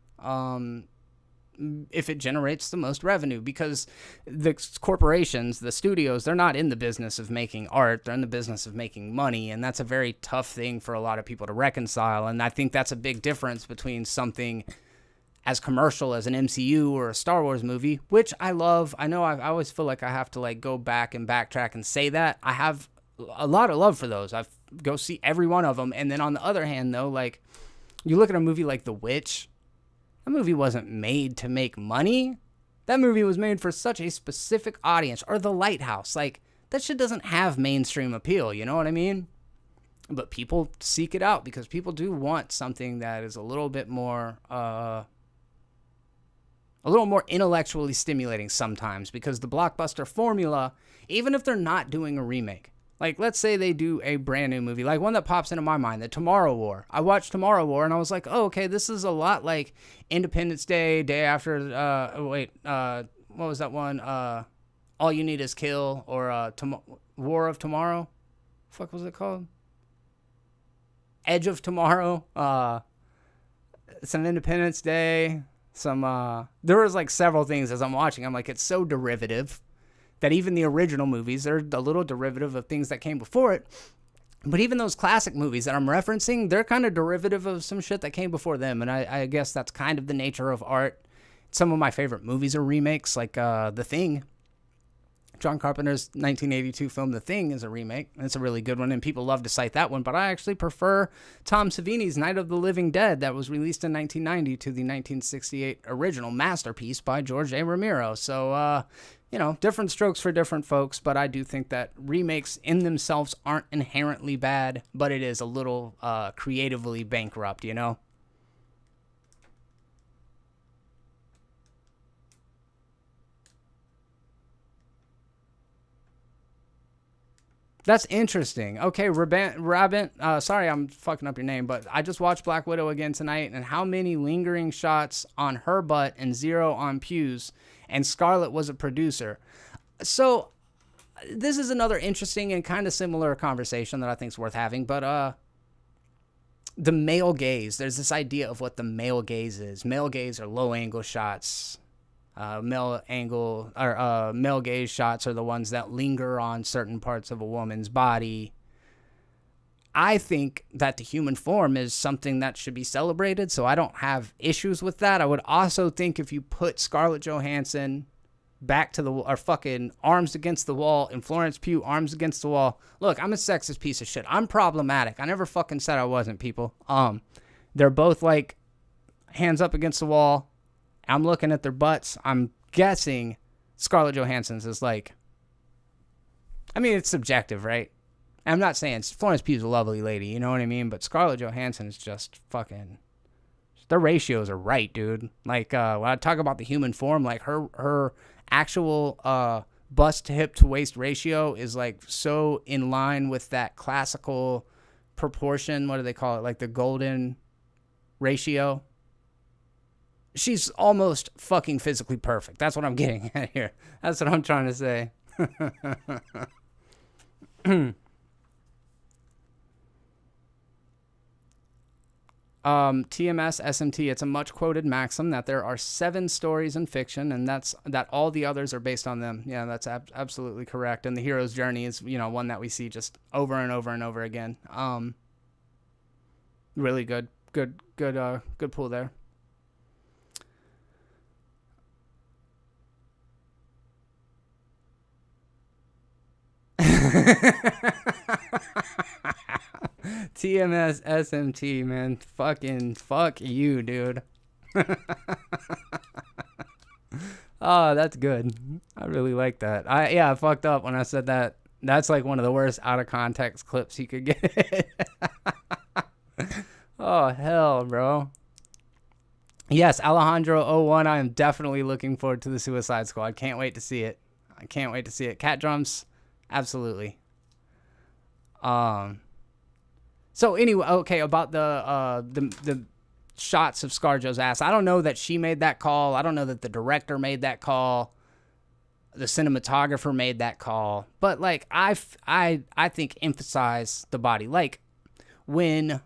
if it generates the most revenue, because the corporations, the studios, they're not in the business of making art. They're in the business of making money, and that's a very tough thing for a lot of people to reconcile. And I think that's a big difference between something as commercial as an MCU or a Star Wars movie, which I love. I know I always feel like I have to like go back and backtrack and say that. I have a lot of love for those. I go see every one of them. And then on the other hand, though, like you look at a movie like The Witch, that movie wasn't made to make money. That movie was made for such a specific audience. Or The Lighthouse. Like, that shit doesn't have mainstream appeal, you know what I mean? But people seek it out because people do want something that is a little bit more, intellectually stimulating sometimes, because the blockbuster formula, even if they're not doing a remake, like, let's say they do a brand new movie, like one that pops into my mind, the Tomorrow War. I watched Tomorrow War, and I was like, oh, okay, this is a lot like Independence Day, Day After, what was that one? All You Need Is Kill, or War of Tomorrow. Fuck was it called? Edge of Tomorrow. Some Independence Day. There was like several things as I'm watching. I'm like, it's so derivative that even the original movies are a little derivative of things that came before it. But even those classic movies that I'm referencing, they're kind of derivative of some shit that came before them. And I guess that's kind of the nature of art. Some of my favorite movies are remakes, like The Thing. John Carpenter's 1982 film The Thing is a remake. It's a really good one, and people love to cite that one. But I actually prefer Tom Savini's Night of the Living Dead that was released in 1990 to the 1968 original masterpiece by George A. Romero. So, you know, different strokes for different folks, but I do think that remakes in themselves aren't inherently bad, but it is a little creatively bankrupt, you know? That's interesting. Okay, Rabin, sorry I'm fucking up your name, but I just watched Black Widow again tonight, and how many lingering shots on her butt and 0 on Pew's, and Scarlett was a producer. So this is another interesting and kind of similar conversation that I think is worth having, but the male gaze, there's this idea of what the male gaze is. Male gaze are low-angle shots. Male gaze shots are the ones that linger on certain parts of a woman's body. I think that the human form is something that should be celebrated, so I don't have issues with that. I would also think if you put Scarlett Johansson back to or fucking arms against the wall, and Florence Pugh arms against the wall. Look, I'm a sexist piece of shit. I'm problematic. I never fucking said I wasn't, people. They're both like hands up against the wall. I'm looking at their butts. I'm guessing Scarlett Johansson's is like, I mean, it's subjective, right? I'm not saying Florence Pugh's a lovely lady, you know what I mean? But Scarlett Johansson is just fucking their ratios are right, dude. Like, when I talk about the human form, like her actual bust to hip to waist ratio is like so in line with that classical proportion. What do they call it? Like the golden ratio. She's almost fucking physically perfect. That's what I'm getting at here. That's what I'm trying to say. TMS SMT, it's a much quoted maxim that there are 7 stories in fiction, and that all the others are based on them. Yeah, that's absolutely correct. And the hero's journey is, one that we see just over and over and over again. Really good pull there. TMS SMT, man. Fucking fuck you, dude. Oh, that's good. I really like that. I fucked up when I said that. That's like one of the worst out of context clips you could get. Oh, hell, bro. Yes, Alejandro01, I am definitely looking forward to the Suicide Squad. Can't wait to see it. I can't wait to see it. Cat drums, absolutely. So anyway, okay, about the shots of ScarJo's ass. I don't know that she made that call. I don't know that the director made that call. The cinematographer made that call. But like I think emphasize the body. Like when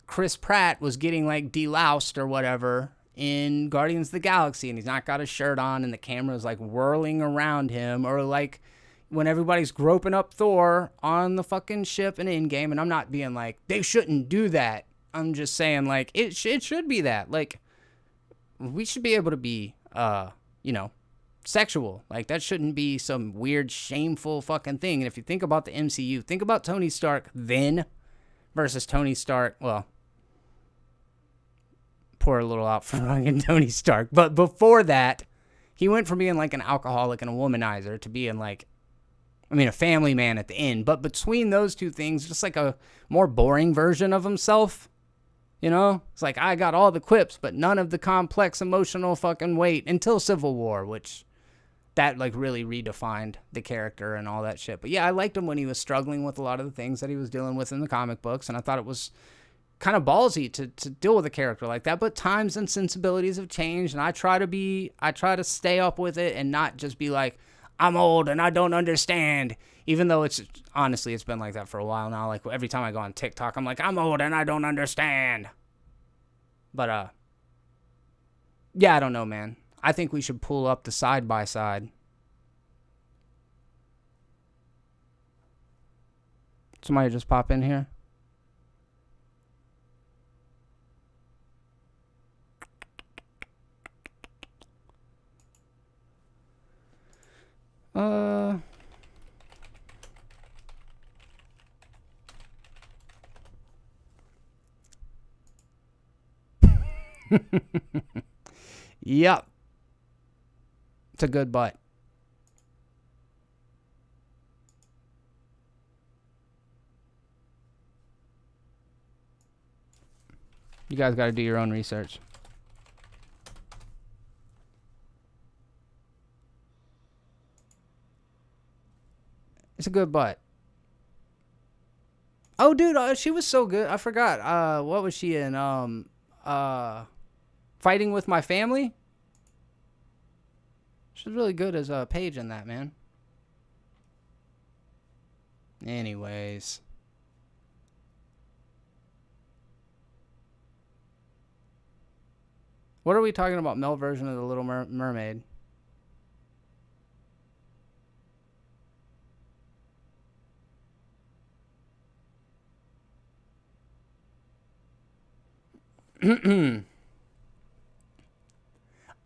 Chris Pratt was getting like deloused or whatever in Guardians of the Galaxy, and he's not got a shirt on and the camera's like whirling around him, or like when everybody's groping up Thor on the fucking ship in Endgame, and I'm not being like, they shouldn't do that. I'm just saying, like, it should be that. Like, we should be able to be, sexual. Like, that shouldn't be some weird, shameful fucking thing. And if you think about the MCU, think about Tony Stark then versus Tony Stark, well, pour a little out for fucking Tony Stark. But before that, he went from being like an alcoholic and a womanizer to being like, a family man at the end. But between those two things, just like a more boring version of himself. It's like, I got all the quips, but none of the complex emotional fucking weight until Civil War, which that like really redefined the character and all that shit. But yeah, I liked him when he was struggling with a lot of the things that he was dealing with in the comic books. And I thought it was kind of ballsy to deal with a character like that. But times and sensibilities have changed. And I try to stay up with it and not just be like, I'm old and I don't understand, even though it's been like that for a while now. Like every time I go on TikTok, I'm like, I'm old and I don't understand. But, yeah, I don't know, man. I think we should pull up the side by side. Somebody just pop in here. Yep. It's a good butt. You guys got to do your own research. It's a good butt. Oh, dude, she was so good. I forgot. What was she in? Fighting with My Family. She's really good as Paige in that, man. Anyways. What are we talking about? Male version of The Little Mermaid.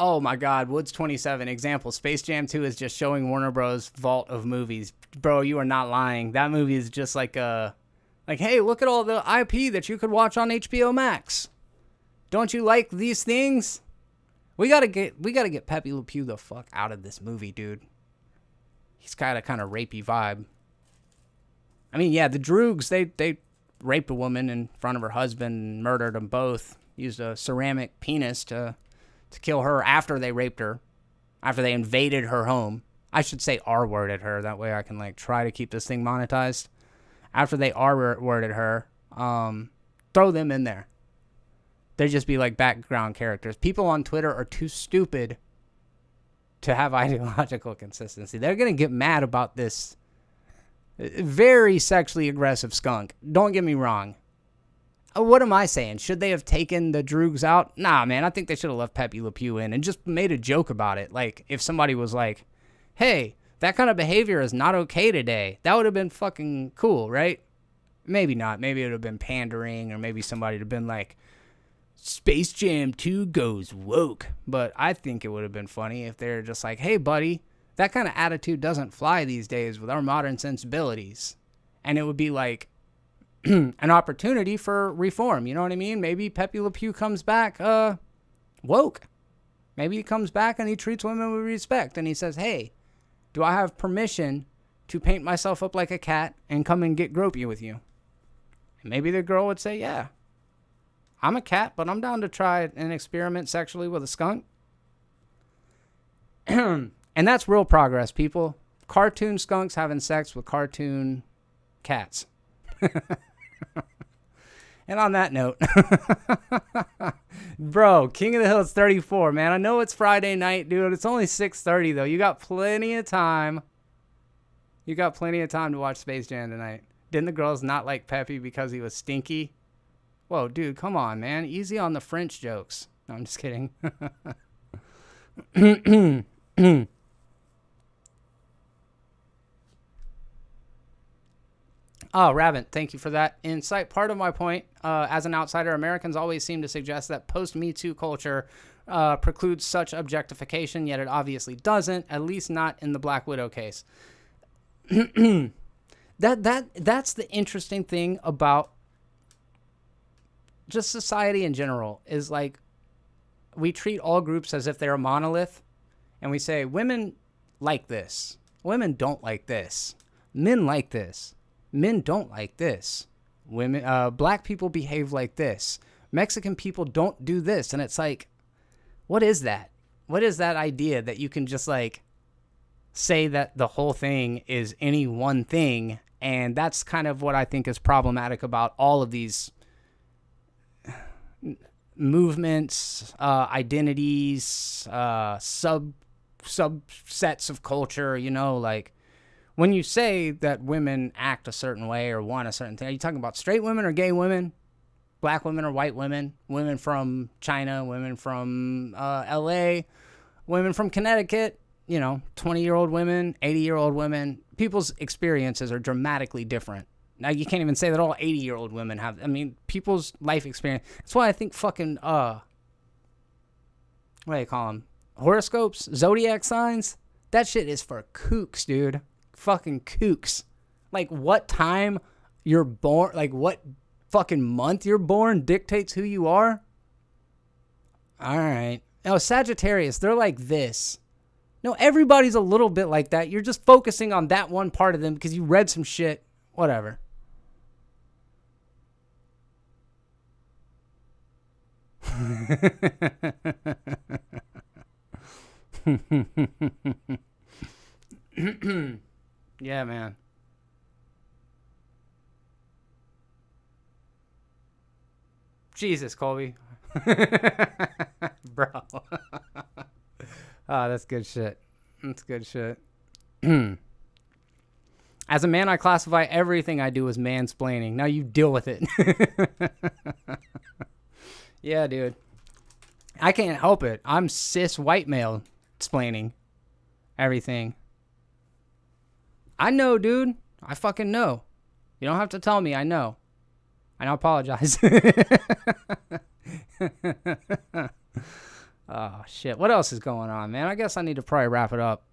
Oh my God, Woods 27 example. Space Jam 2 is just showing Warner Bros. Vault of movies. Bro, you are not lying. That movie is just like hey, look at all the IP that you could watch on HBO Max. Don't you like these things? We gotta get Pepe Le Pew the fuck out of this movie, dude. He's got a kind of rapey vibe. I mean, yeah, the Droogs, they raped a woman in front of her husband and murdered them both. used a ceramic penis to kill her after they raped her, after they invaded her home. I should say R-worded her. That way I can, like, try to keep this thing monetized. After they R-worded her, throw them in there. They'd just be, like, background characters. People on Twitter are too stupid to have ideological consistency. They're going to get mad about this very sexually aggressive skunk. Don't get me wrong. What am I saying? Should they have taken the droogs out? Nah, man, I think they should have left Pepe Le Pew in and just made a joke about it. Like, if somebody was like, hey, that kind of behavior is not okay today, that would have been fucking cool, right? Maybe not. Maybe it would have been pandering, or maybe somebody would have been like, Space Jam 2 goes woke. But I think it would have been funny if they're just like, hey, buddy, that kind of attitude doesn't fly these days with our modern sensibilities. And it would be like an opportunity for reform. You know what I mean? Maybe Pepe Le Pew comes back woke. Maybe he comes back and he treats women with respect. And he says, hey, do I have permission to paint myself up like a cat and come and get gropey with you? And maybe the girl would say, yeah, I'm a cat, but I'm down to try and experiment sexually with a skunk. And that's real progress, people. Cartoon skunks having sex with cartoon cats. And on that note, bro, King of the Hill is 34, man. I know it's Friday night, dude. It's only 6:30, though. You got plenty of time. You got plenty of time to watch Space Jam tonight. Didn't the girls not like Pepe because he was stinky? Whoa, dude, come on, man. Easy on the French jokes. No, I'm just kidding. Oh, Ravent, thank you for that insight. Part of my point, as an outsider, Americans always seem to suggest that post-Me Too culture precludes such objectification, yet it obviously doesn't, at least not in the Black Widow case. That's the interesting thing about just society in general, is like we treat all groups as if they're a monolith, and we say women like this, women don't like this, men like this, men don't like this, women, black people behave like this, Mexican people don't do this. And it's like, what is that? What is that idea that you can just like say that the whole thing is any one thing? And that's kind of what I think is problematic about all of these movements, identities, subsets of culture, you know, like when you say that women act a certain way or want a certain thing, are you talking about straight women or gay women, black women or white women, women from China, women from LA, women from Connecticut, you know, 20-year-old women, 80-year-old women? People's experiences are dramatically different. Now, you can't even say that all 80-year-old women have. I mean, people's life experience. That's why I think fucking, what do you call them? Horoscopes? Zodiac signs? That shit is for kooks, dude. Fucking kooks. Like, what time you're born, like, what fucking month you're born dictates who you are? All right. Now, Sagittarius, they're like this. No, everybody's a little bit like that. You're just focusing on that one part of them because you read some shit. Whatever. Yeah, man. Jesus, Colby. Bro. Oh, that's good shit. That's good shit. As a man, I classify everything I do as mansplaining. Now you deal with it. Yeah, dude. I can't help it. I'm cis white male explaining everything. I know, dude. I fucking know. You don't have to tell me. I know. And I apologize. Oh, shit. What else is going on, man? I guess I need to probably wrap it up.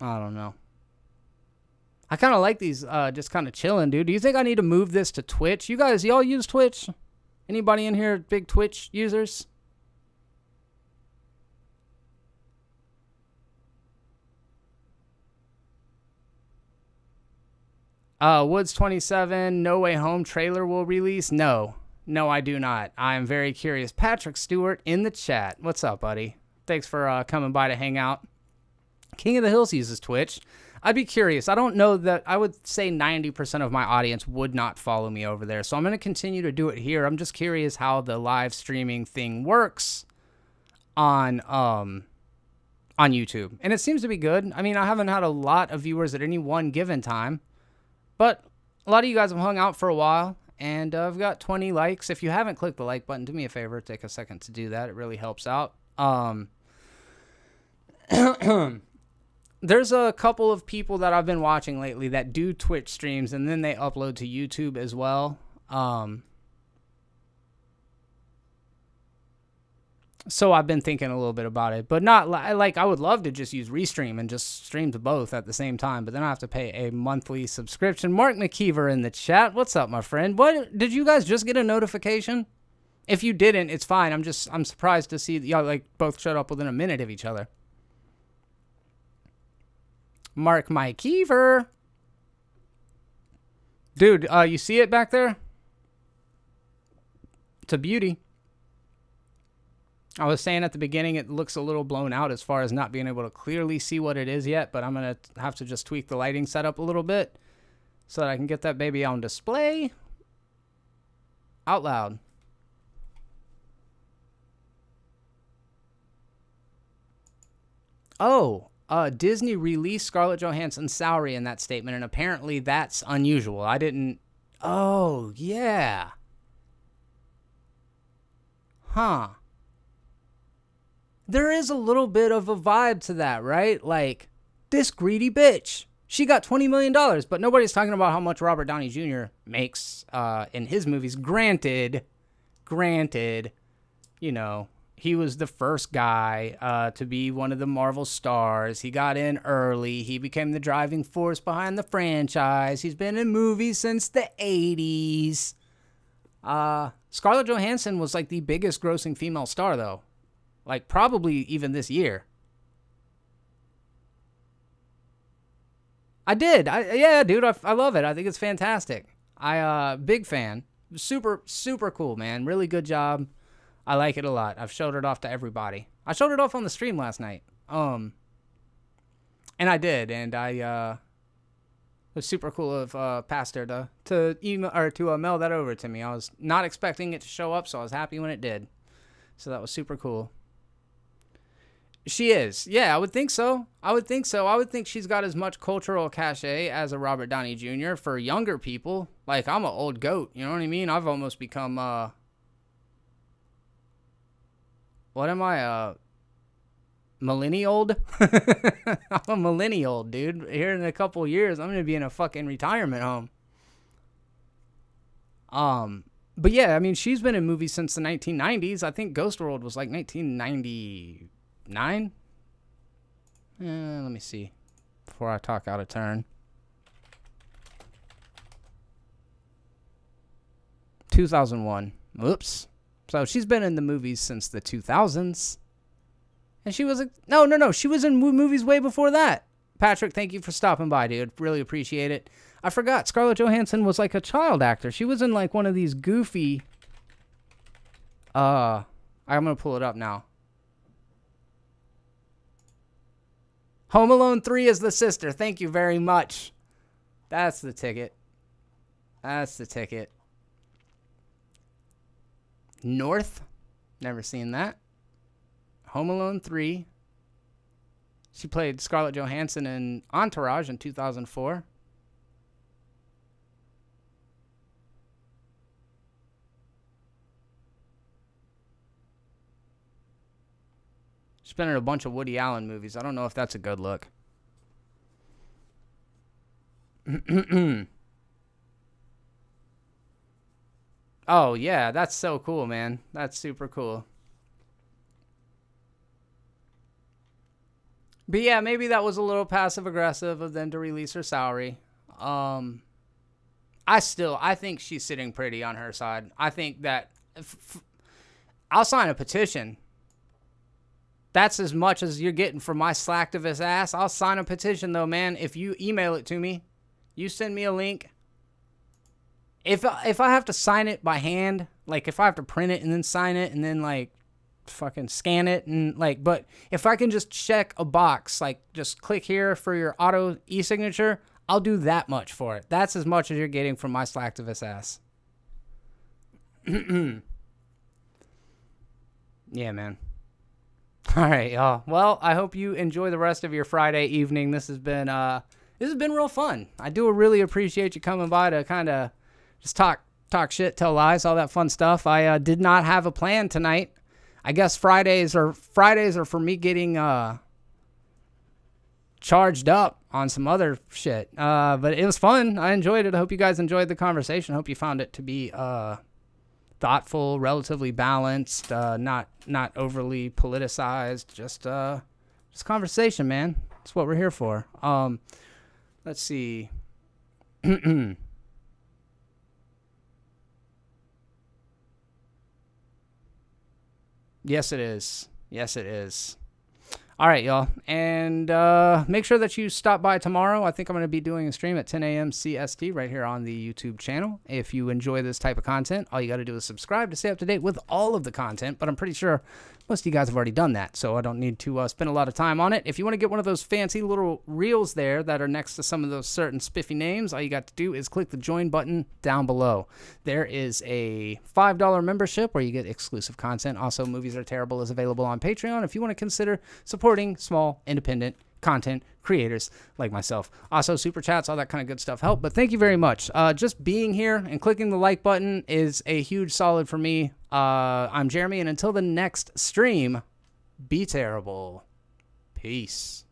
I don't know. I kind of like these just kind of chilling, dude. Do you think I need to move this to Twitch? You guys, y'all use Twitch? Anybody in here big Twitch users? Woods 27, No Way Home trailer will release? No, I do not. I am very curious. Patrick Stewart in the chat. What's up, buddy? Thanks for coming by to hang out. King of the Hills uses Twitch. I'd be curious. I don't know that. I would say 90% of my audience would not follow me over there. So I'm going to continue to do it here. I'm just curious how the live streaming thing works on YouTube. And it seems to be good. I mean, I haven't had a lot of viewers at any one given time. But a lot of you guys have hung out for a while, and I've got 20 likes. If you haven't clicked the like button, do me a favor. Take a second to do that. It really helps out. There's a couple of people that I've been watching lately that do Twitch streams, and then they upload to YouTube as well. So I've been thinking a little bit about it, but not like I would love to just use Restream and just stream to both at the same time, but then I have to pay a monthly subscription. Mark McKeever in the chat. What's up, my friend? What did you guys just get a notification? If you didn't, it's fine. I'm surprised to see that y'all like both showed up within a minute of each other. Mark McKeever. Dude, you see it back there? It's a beauty. I was saying at the beginning it looks a little blown out as far as not being able to clearly see what it is yet, but I'm going to have to just tweak the lighting setup a little bit so that I can get that baby on display. Out loud. Oh, Disney released Scarlett Johansson's salary in that statement, and apparently that's unusual. I didn't... Oh, yeah. Huh. There is a little bit of a vibe to that, right? Like, this greedy bitch. She got $20 million, but nobody's talking about how much Robert Downey Jr. makes in his movies. Granted, you know, he was the first guy to be one of the Marvel stars. He got in early. He became the driving force behind the franchise. He's been in movies since the 80s. Scarlett Johansson was like the biggest grossing female star, though. Like, probably even this year. I did. Yeah, dude, I love it. I think it's fantastic. Big fan. Super, super cool, man. Really good job. I like it a lot. I've showed it off to everybody. I showed it off on the stream last night. And I did, and it was super cool of Pastor to email or to mail that over to me. I was not expecting it to show up, so I was happy when it did. So that was super cool. She is. Yeah, I would think so. I would think she's got as much cultural cachet as a Robert Downey Jr. for younger people. Like, I'm an old goat. You know what I mean? I've almost become, what am I, millennial? I'm a millennial, dude. Here in a couple of years, I'm going to be in a fucking retirement home. But yeah, I mean, she's been in movies since the 1990s. I think Ghost World was like 1999. Let me see before I talk out of turn. 2001. Oops. So she's been in the movies since the 2000s. And she was no. She was in movies way before that. Patrick, thank you for stopping by, dude. Really appreciate it. I forgot Scarlett Johansson was like a child actor. She was in like one of these goofy... I'm going to pull it up now. Home Alone 3 is the sister. Thank you very much. That's the ticket. North. Never seen that. Home Alone 3. She played Scarlett Johansson in Entourage in 2004. She's been in a bunch of Woody Allen movies. I don't know if that's a good look. Oh, yeah. That's so cool, man. That's super cool. But yeah, maybe that was a little passive-aggressive of them to release her salary. I think she's sitting pretty on her side. I think that... I'll sign a petition. That's as much as you're getting from my slacktivist ass. I'll sign a petition, though, man. If you email it to me, You send me a link. If I have to sign it by hand, like if I have to print it and then sign it and then like fucking scan it and like, but if I can just check a box, like just click here for your auto e-signature, I'll do that much for it. That's as much as you're getting from my Slacktivist ass. Yeah, man. All right, y'all. Well, I hope you enjoy the rest of your Friday evening. This has been real fun. I do really appreciate you coming by to kind of just talk shit, tell lies, all that fun stuff. I did not have a plan tonight. I guess Fridays are for me getting charged up on some other shit. But it was fun. I enjoyed it. I hope you guys enjoyed the conversation. I hope you found it to be thoughtful, relatively balanced, not overly politicized. Just conversation, man. That's what we're here for. Let's see. Yes, it is. Yes, it is. All right, y'all. And make sure that you stop by tomorrow. I think I'm going to be doing a stream at 10 a.m. CST right here on the YouTube channel. If you enjoy this type of content, all you got to do is subscribe to stay up to date with all of the content. But I'm pretty sure most of you guys have already done that, so I don't need to spend a lot of time on it. If you want to get one of those fancy little reels there that are next to some of those certain spiffy names, all you got to do is click the join button down below. There is a $5 membership where you get exclusive content. Also, Movies Are Terrible is available on Patreon if you want to consider supporting small, independent content creators like myself. Also, super chats, all that kind of good stuff help. But thank you very much. Just being here and clicking the like button is a huge solid for me. I'm Jeremy, and until the next stream, be terrible. Peace.